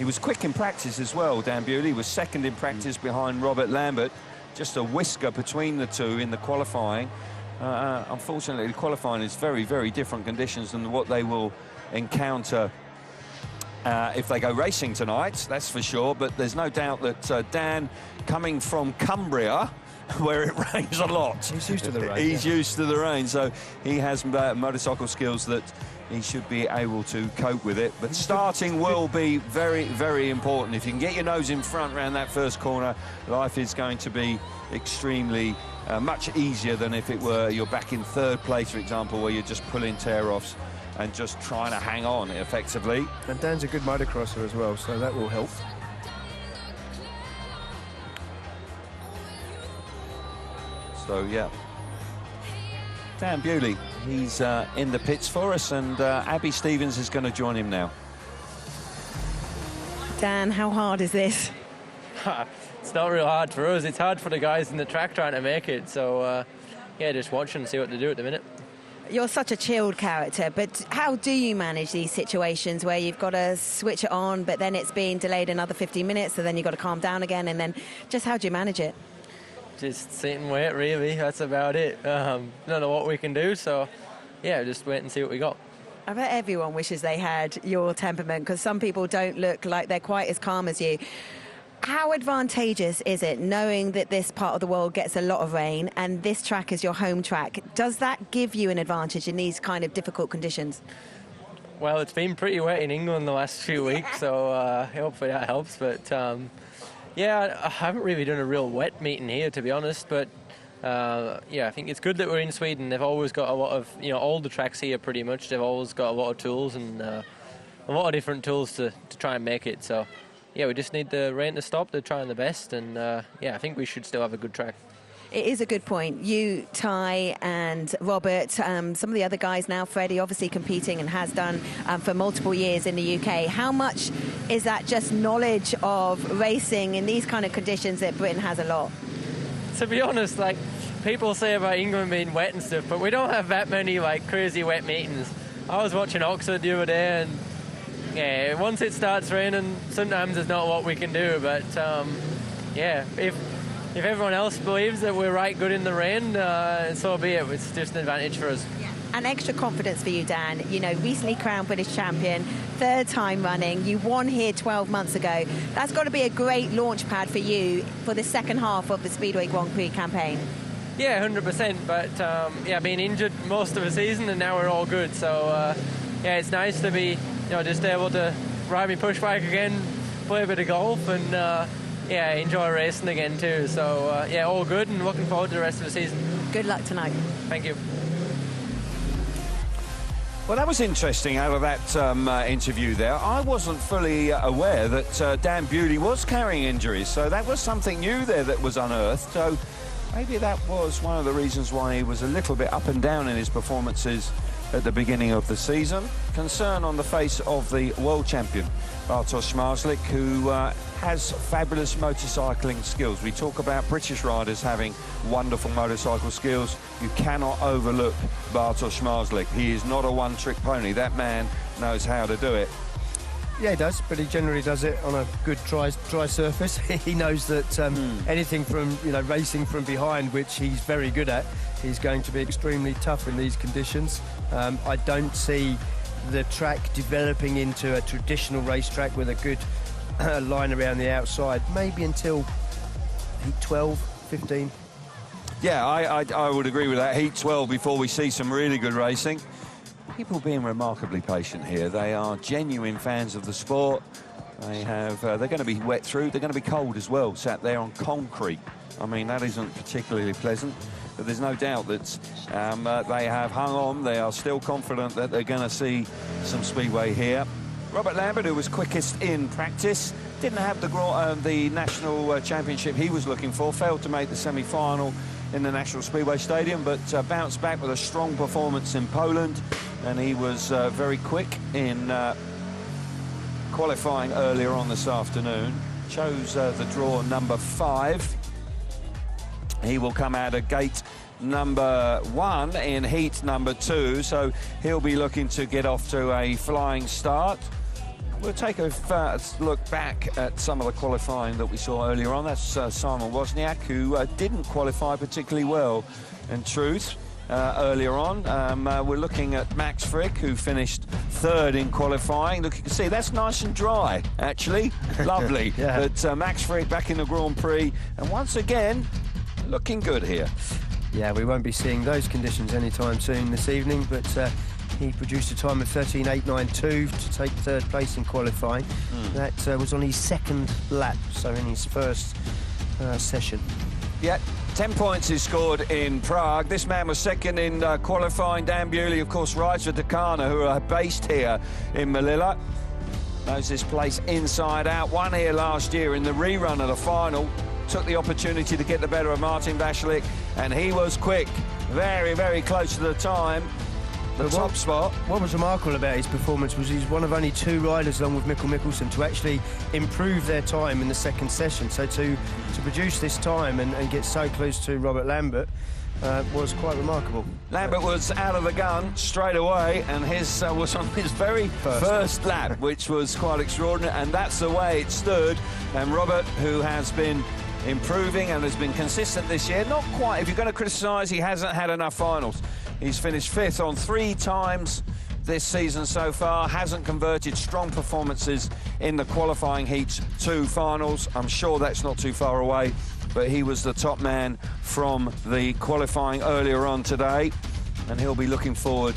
was quick in practice as well, Dan Bewley. He was second in practice behind Robert Lambert. Just a whisker between the two in the qualifying. Unfortunately, the qualifying is very, very different conditions than what they will encounter if they go racing tonight, that's for sure. But there's no doubt that Dan, coming from Cumbria, where it rains a lot. He's used to the rain. He's used to the rain, so he has motorcycle skills that he should be able to cope with it. But starting will be very, very important. If you can get your nose in front around that first corner, life is going to be extremely much easier than if it were you're back in third place, for example, where you're just pulling tear-offs and just trying to hang on effectively. And Dan's a good motocrosser as well, so that will help. So, yeah. Dan Bewley, he's in the pits for us, and Abby Stevens is going to join him now. Dan, how hard is this? It's not real hard for us. It's hard for the guys in the track trying to make it. So, yeah, just watch and see what they do at the minute. You're such a chilled character, but how do you manage these situations where you've got to switch it on, but then it's being delayed another 15 minutes, so then you've got to calm down again, and then just how do you manage it? Just sit and wait, really. That's about it. Don't know what we can do, so, yeah, just wait and see what we got. I bet everyone wishes they had your temperament, because some people don't look like they're quite as calm as you. How advantageous is it knowing that this part of the world gets a lot of rain and this track is your home track? Does that give you an advantage in these kind of difficult conditions? Well, it's been pretty wet in England the last few weeks, so hopefully that helps. But, yeah, I haven't really done a real wet meeting here, to be honest. But, yeah, I think it's good that we're in Sweden. They've always got a lot of, all the tracks here pretty much. They've always got a lot of tools and a lot of different tools to try and make it. So, yeah, we just need the rain to stop. They're trying the best, and yeah, I think we should still have a good track. It is a good point. You, Ty, and Robert, some of the other guys now, Freddie, obviously competing and has done for multiple years in the UK. How much is that just knowledge of racing in these kind of conditions that Britain has a lot? To be honest, like, people say about England being wet and stuff, but we don't have that many, like, crazy wet meetings. I was watching Oxford the other day, and yeah, once it starts raining, sometimes there's not what we can do. But yeah, if everyone else believes that we're right good in the rain, so be it. It's just an advantage for us. And extra confidence for you, Dan. Recently crowned British champion, third time running. You won here 12 months ago. That's got to be a great launch pad for you for the second half of the Speedway Grand Prix campaign. Yeah, 100%. But yeah, been injured most of the season, and now we're all good. So yeah, it's nice to be just able to ride my push bike again, play a bit of golf, and yeah, enjoy racing again too. So yeah, all good, and looking forward to the rest of the season. Good luck tonight. Thank you. Well, that was interesting out of that interview there. I wasn't fully aware that Dan Bewley was carrying injuries, so that was something new there that was unearthed. So maybe that was one of the reasons why he was a little bit up and down in his performances at the beginning of the season. Concern on the face of the world champion, Bartosz Zmarzlik, who has fabulous motorcycling skills. We talk about British riders having wonderful motorcycle skills. You cannot overlook Bartosz Zmarzlik. He is not a one-trick pony. That man knows how to do it. Yeah, he does, but he generally does it on a good dry surface. He knows that anything from racing from behind, which he's very good at, is going to be extremely tough in these conditions. I don't see the track developing into a traditional racetrack with a good line around the outside, maybe until heat 12, 15. Yeah, I would agree with that. Heat 12 before we see some really good racing. People being remarkably patient here. They are genuine fans of the sport. They're going to be wet through. They're going to be cold as well, sat there on concrete. I mean, that isn't particularly pleasant, but there's no doubt that they have hung on. They are still confident that they're going to see some speedway here. Robert Lambert, who was quickest in practice, didn't have the national championship he was looking for, failed to make the semi-final in the National Speedway Stadium, but bounced back with a strong performance in Poland, and he was very quick in qualifying earlier on this afternoon. Chose the draw number 5. He will come out of gate number 1 in heat number 2, so he'll be looking to get off to a flying start. We'll take a first look back at some of the qualifying that we saw earlier on. That's Simon Wozniak, who didn't qualify particularly well, in truth, earlier on. We're looking at Max Frick, who finished 3rd in qualifying. Look, you can see that's nice and dry, actually. Lovely. Yeah. But Max Frick back in the Grand Prix, and once again, looking good here. Yeah, we won't be seeing those conditions anytime soon this evening, but he produced a time of 13.892 to take 3rd place in qualifying. That was on his 2nd lap, so in his first session. Yeah, 10 points he scored in Prague. This man was 2nd in qualifying. Dan Bewley, of course, rides for Decana, who are based here in Malilla. Knows this place inside out. Won here last year in the rerun of the final. Took the opportunity to get the better of Martin Vashlik, and he was quick. Very, very close to the time. The top spot. What was remarkable about his performance was he's one of only 2 riders, along with Mikkel Mikkelsen, to actually improve their time in the 2nd session. So to produce this time and get so close to Robert Lambert was quite remarkable. Lambert was out of the gun straight away, and his was on his very first lap, which was quite extraordinary, and that's the way it stood. And Robert, who has been improving and has been consistent this year, not quite, if you're going to criticise, he hasn't had enough finals. He's finished 5th on 3 times this season so far, hasn't converted, strong performances in the qualifying heats 2 finals. I'm sure that's not too far away, but he was the top man from the qualifying earlier on today, and he'll be looking forward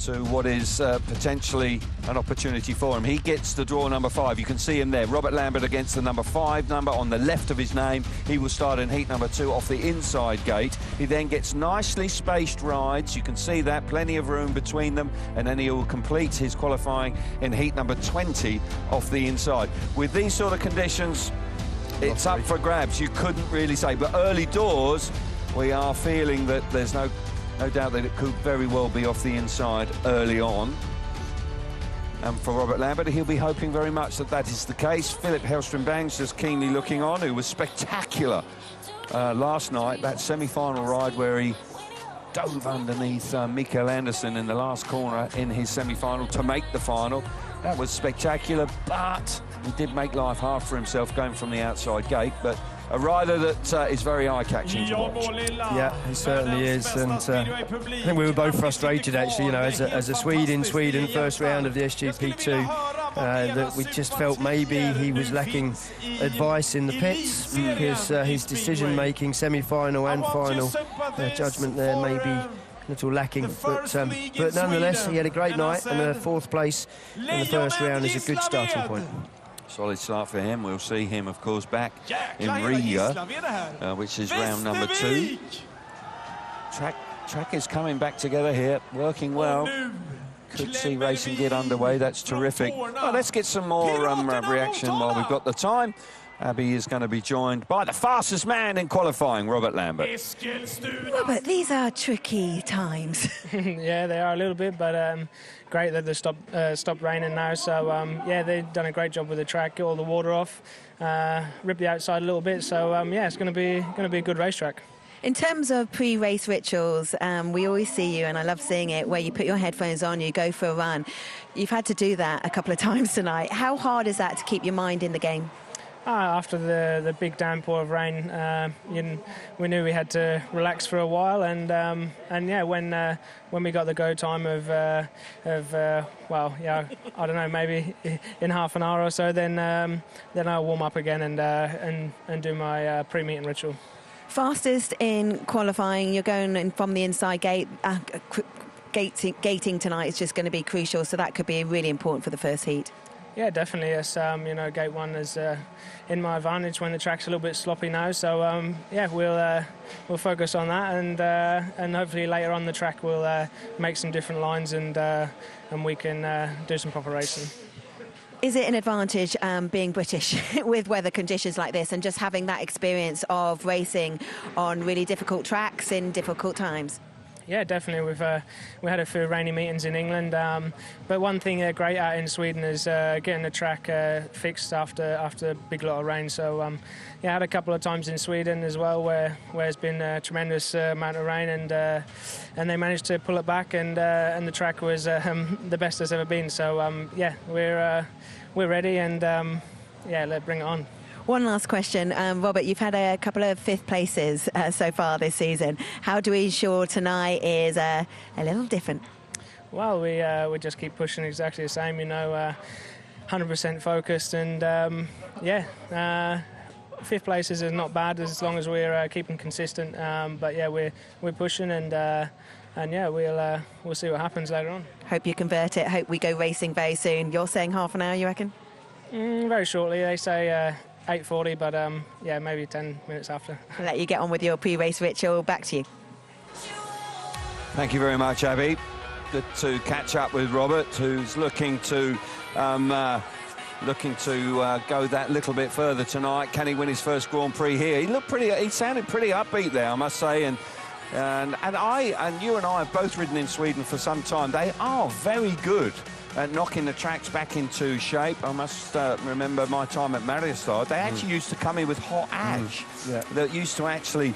to what is potentially an opportunity for him. He gets the draw number 5. You can see him there. Robert Lambert against the number 5 number on the left of his name. He will start in heat number 2 off the inside gate. He then gets nicely spaced rides. You can see that, plenty of room between them, and then he will complete his qualifying in heat number 20 off the inside. With these sort of conditions, it's up for grabs. You couldn't really say, but early doors, we are feeling that there's no doubt that it could very well be off the inside early on. And for Robert Lambert, he'll be hoping very much that that is the case. Philip Hellstrom-Bangs just keenly looking on, who was spectacular last night, that semi-final ride where he dove underneath Mikael Anderson in the last corner in his semi-final to make the final. That was spectacular, but he did make life hard for himself going from the outside gate. But a rider that is very eye-catching to watch. Yeah, he certainly is, and I think we were both frustrated, actually, you know, as a Swede in Sweden, first round of the SGP2, that we just felt maybe he was lacking advice in the pits, because his decision-making, semi-final and final judgment there may be a little lacking, but nonetheless, he had a great night, and a 4th place in the first round is a good starting point. Solid start for him. We'll see him, of course, back in Riga, which is round number 2. Track is coming back together here, working well. could see racing get underway. That's terrific. Well, let's get some more reaction while we've got the time. Abby is going to be joined by the fastest man in qualifying, Robert Lambert. Robert, these are tricky times. Yeah, they are a little bit, but great that they stopped raining now. So, yeah, they've done a great job with the track, get all the water off, rip the outside a little bit. So, yeah, it's going to be a good racetrack. In terms of pre-race rituals, we always see you, and I love seeing it, where you put your headphones on, you go for a run. You've had to do that a couple of times tonight. How hard is that to keep your mind in the game? After the big downpour of rain, we knew we had to relax for a while, and yeah, when we got the go time of well, yeah, I don't know, maybe in half an hour or so, then I'll warm up again and do my pre-meeting ritual. Fastest in qualifying, you're going in from the inside gate. Gating tonight is just going to be crucial, so that could be really important for the first heat. Yeah, definitely. Yes, you know, gate one is in my advantage when the track's a little bit sloppy now. So yeah, we'll focus on that, and hopefully later on the track we'll make some different lines, and we can do some proper racing. Is it an advantage being British with weather conditions like this, and just having that experience of racing on really difficult tracks in difficult times? Yeah, definitely. We had a few rainy meetings in England, but one thing they're great at in Sweden is getting the track fixed after a big lot of rain. So yeah, I had a couple of times in Sweden as well where there's been a tremendous amount of rain, and they managed to pull it back, and the track was the best it's ever been. So yeah, we're ready, and yeah, let's bring it on. One last question. Robert, you've had a couple of fifth places so far this season. How do we ensure tonight is a little different? Well, we just keep pushing exactly the same, you know, 100% focused, and yeah, fifth places is not bad as long as we're keeping consistent. But yeah, we're pushing, and yeah, we'll see what happens later on. Hope you convert it. Hope we go racing very soon. You're saying half an hour, you reckon? Very shortly. They say 8:40, but yeah, maybe 10 minutes after. I'll let you get on with your pre-race ritual. Back to you. Thank you very much, Abby. Good to catch up with Robert, who's looking to go that little bit further tonight. Can he win his first Grand Prix here? He sounded pretty upbeat there, I must say, and you and I have both ridden in Sweden for some time. They are very good at knocking the tracks back into shape. I must remember my time at Mariestad. They actually used to come in with hot ash that used to actually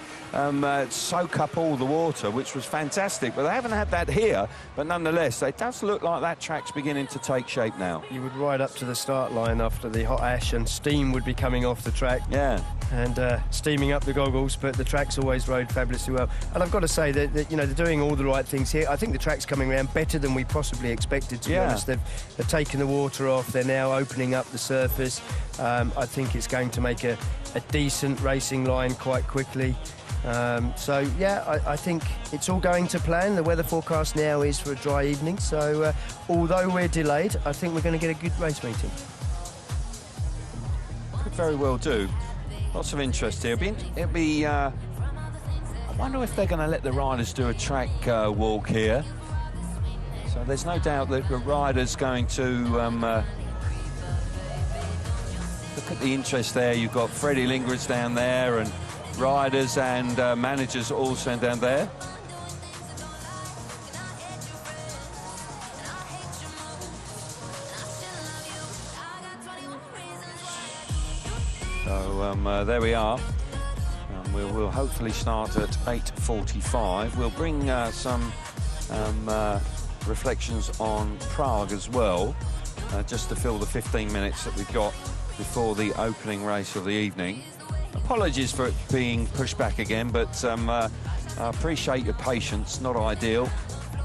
soak up all the water, which was fantastic. But they haven't had that here. But nonetheless, it does look like that track's beginning to take shape now. You would ride up to the start line after the hot ash, and steam would be coming off the track. Yeah. And steaming up the goggles, but the track's always rode fabulously well. And I've got to say that you know, they're doing all the right things here. I think the track's coming around better than we possibly expected, to be honest. They've taken the water off. They're now opening up the surface. I think it's going to make a decent racing line quite quickly. So, yeah, I think it's all going to plan. The weather forecast now is for a dry evening. So, although we're delayed, I think we're going to get a good race meeting. Could very well do. Lots of interest here. It'll be I wonder if they're going to let the riders do a track walk here. So there's no doubt that the rider's going to look at the interest there. You've got Freddie Lingrid's down there, and riders and managers also down there. So there we are. We'll hopefully start at 8:45. We'll bring some reflections on Prague as well, just to fill the 15 minutes that we've got before the opening race of the evening. Apologies for it being pushed back again, but I appreciate your patience. Not ideal.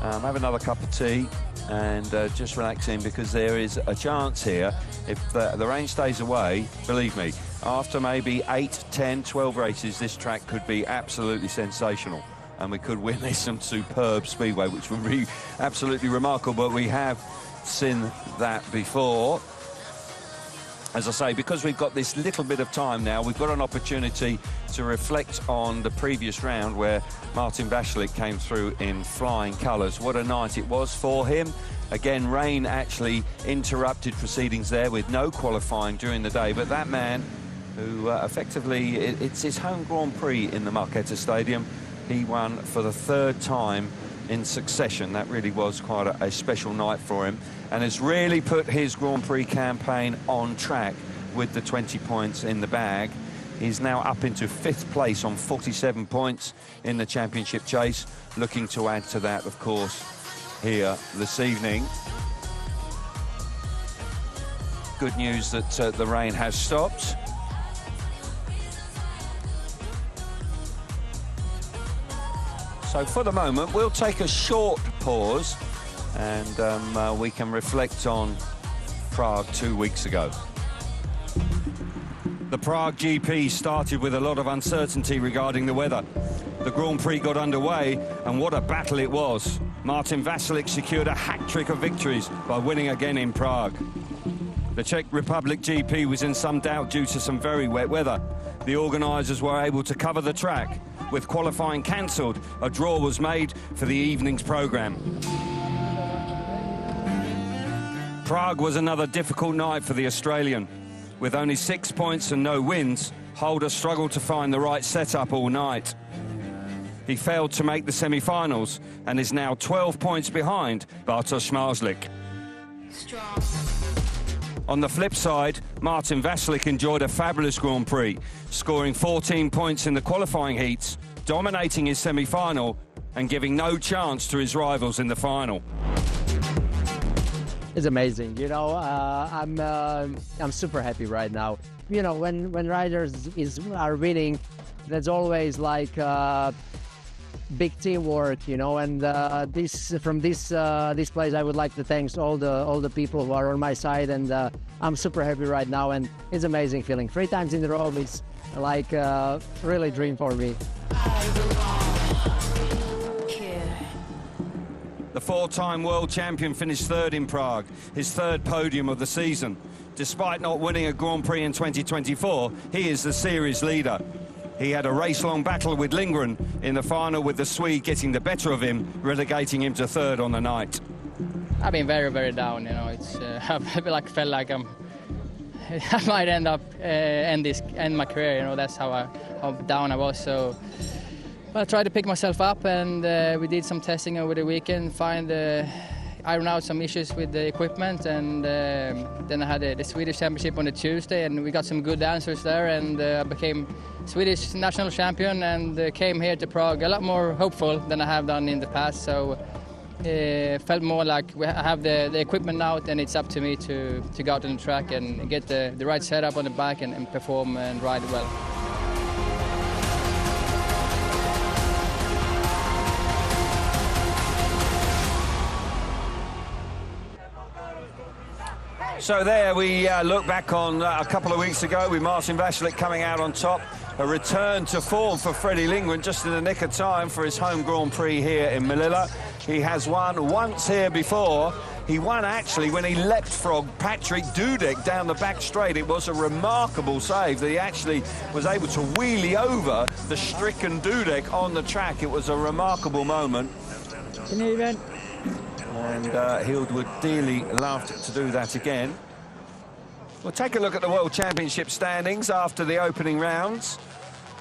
Have another cup of tea and just relax in, because there is a chance here, if the rain stays away, believe me, after maybe 8, 10, 12 races, this track could be absolutely sensational, and we could witness some superb speedway, which would be absolutely remarkable. But we have seen that before. as I say, because we've got this little bit of time now, we've got an opportunity to reflect on the previous round where Martin Zmarzlik came through in flying colours. What a night it was for him. Again, rain actually interrupted proceedings there with no qualifying during the day, but that man who effectively, it's his home Grand Prix in the Marketa Stadium. He won for the third time in succession. That really was quite a special night for him, and has really put his Grand Prix campaign on track with the 20 points in the bag. He's now up into 5th place on 47 points in the championship chase, looking to add to that, of course, here this evening. Good news that the rain has stopped. So for the moment, we'll take a short pause and we can reflect on Prague 2 weeks ago. The Prague GP started with a lot of uncertainty regarding the weather. The Grand Prix got underway, and what a battle it was. Martin Zmarzlik secured a hat-trick of victories by winning again in Prague. The Czech Republic GP was in some doubt due to some very wet weather. The organisers were able to cover the track. With qualifying cancelled, a draw was made for the evening's programme. Prague was another difficult night for the Australian. With only 6 points and no wins, Holder struggled to find the right setup all night. He failed to make the semi-finals and is now 12 points behind Bartosz Zmarzlik. On the flip side, Martin Zmarzlik enjoyed a fabulous Grand Prix, scoring 14 points in the qualifying heats, dominating his semi-final and giving no chance to his rivals in the final. It's amazing, you know. I'm super happy right now. You know, when riders are winning, that's always like big teamwork, you know. And from this place, I would like to thank all the people who are on my side, and I'm super happy right now, and it's amazing feeling. 3 times in a row is like really dream for me. The 4-time world champion finished 3rd in Prague, his 3rd podium of the season. Despite not winning a Grand Prix in 2024, he is the series leader. He had a race-long battle with Lindgren in the final, with the Swede getting the better of him, relegating him to 3rd on the night. I've been very, very down. You know, it's I felt like I might end my career. You know, that's how down I was. So I tried to pick myself up, and we did some testing over the weekend, iron out some issues with the equipment, and then I had the Swedish Championship on the Tuesday, and we got some good answers there, and I became Swedish national champion, and came here to Prague a lot more hopeful than I have done in the past. So felt more like I have the equipment now, and it's up to me to go out on the track and get the right setup on the bike and perform and ride well. So there we look back on a couple of weeks ago with Martin Zmarzlik coming out on top. A return to form for Freddie Lindgren just in the nick of time for his home Grand Prix here in Malilla. He has won once here before. He won actually when he leapt frog Patrick Dudek down the back straight. It was a remarkable save that he actually was able to wheelie over the stricken Dudek on the track. It was a remarkable moment. And Hild would dearly love to do that again. We'll take a look at the World Championship standings after the opening rounds.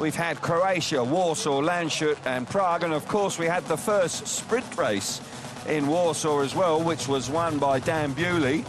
We've had Croatia, Warsaw, Landshut and Prague, and of course we had the first sprint race in Warsaw as well, which was won by Dan Bewley.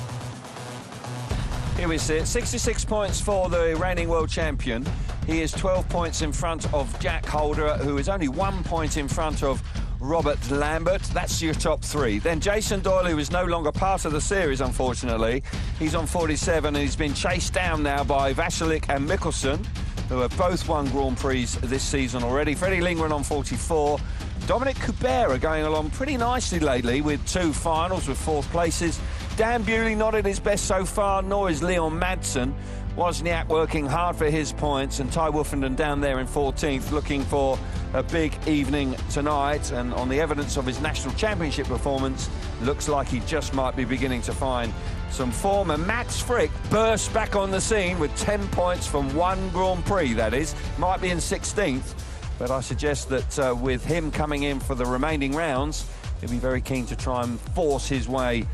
Here we see it, 66 points for the reigning world champion. He is 12 points in front of Jack Holder, who is only 1 point in front of Robert Lambert. That's your top 3. Then Jason Doyle, who is no longer part of the series, unfortunately. He's on 47, and he's been chased down now by Zmarzlik and Mikkelsen, who have both won Grand Prix this season already. Freddie Lindgren on 44. Dominic Kubera going along pretty nicely lately with 2 finals with 4th places. Dan Bewley not at his best so far, nor is Leon Madsen. Wozniak working hard for his points, and Ty Wolfenden down there in 14th, looking for a big evening tonight. And on the evidence of his national championship performance, looks like he just might be beginning to find some form. And Max Frick burst back on the scene with 10 points from one Grand Prix, that is. Might be in 16th, but I suggest that with him coming in for the remaining rounds, he'll be very keen to try and force his way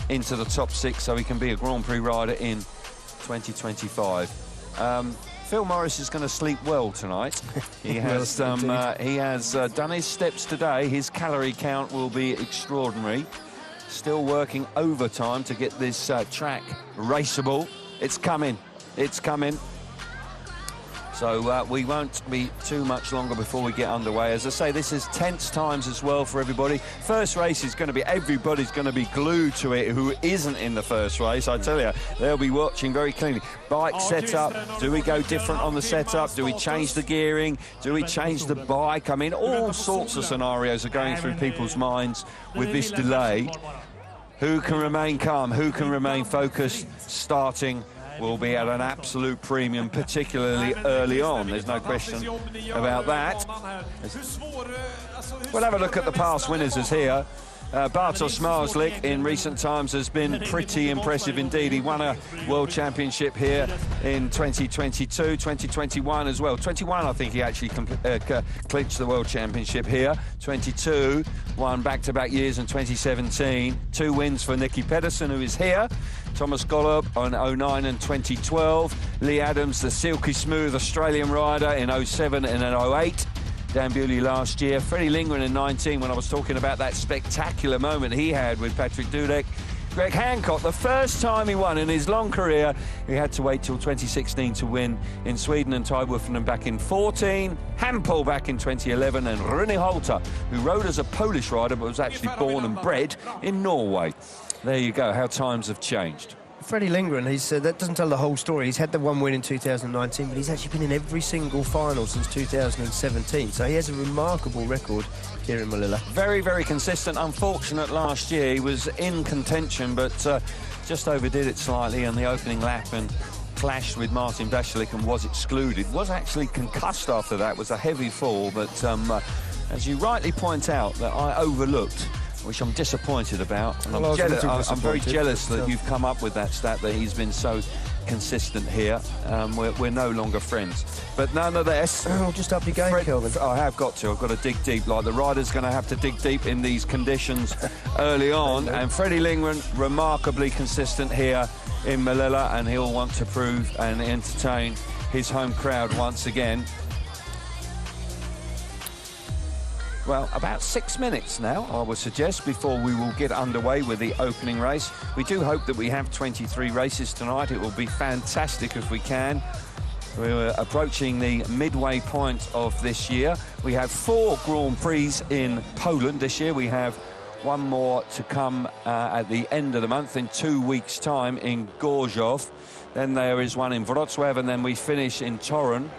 into the top 6 so he can be a Grand Prix rider in 2025. Phil Morris is going to sleep well tonight. He has done his steps today. His calorie count will be extraordinary. Still working overtime to get this track raceable. It's coming. It's coming. So we won't be too much longer before we get underway. As I say, this is tense times as well for everybody. First race is going to be, everybody's going to be glued to it who isn't in the first race. I tell you, they'll be watching very cleanly. Bike setup, do we go different on the setup? Do we change the gearing? Do we change the bike? I mean, all sorts of scenarios are going through people's minds with this delay. Who can remain calm? Who can remain focused? Starting will be at an absolute premium, particularly early on. There's no question about that. We'll have a look at the past winners as here. Bartosz Zmarzlik in recent times has been pretty impressive indeed. He won a World Championship here in 2022, 2021 as well. 21, I think he actually clinched the World Championship here. 22, won back-to-back years in 2017. 2 wins for Nicky Pedersen, who is here. Thomas Gollop on 09 and 2012. Lee Adams, the silky smooth Australian rider in 07 and in 08. Dan Bewley last year. Freddie Lindgren in 19, when I was talking about that spectacular moment he had with Patrick Dudek. Greg Hancock, the first time he won in his long career, he had to wait till 2016 to win in Sweden, and Ty Wolfenden back in 14, Hampel back in 2011, and Rune Holter, who rode as a Polish rider but was actually born and bred in Norway. There you go, how times have changed. Freddie Lindgren, that doesn't tell the whole story. He's had the one win in 2019, but he's actually been in every single final since 2017. So he has a remarkable record here in Malilla. Very, very consistent. Unfortunate last year. He was in contention, but just overdid it slightly on the opening lap and clashed with Martin Vashalik and was excluded. Was actually concussed after that. Was a heavy fall, but as you rightly point out, that I overlooked, which I'm disappointed about. And I'm very jealous that you've come up with that stat, that he's been so consistent here. We're no longer friends. But nonetheless... Oh, just up your game, Kelvin. I have got to. I've got to dig deep. Like, the rider's going to have to dig deep in these conditions early on. And Freddie Lindgren, remarkably consistent here in Malilla, and he'll want to prove and entertain his home crowd once again. Well, about 6 minutes now, I would suggest, before we will get underway with the opening race. We do hope that we have 23 races tonight. It will be fantastic if we can. We're approaching the midway point of this year. We have 4 Grand Prix in Poland this year. We have one more to come at the end of the month in 2 weeks' time in Gorzów. Then there is one in Wrocław, and then we finish in Torun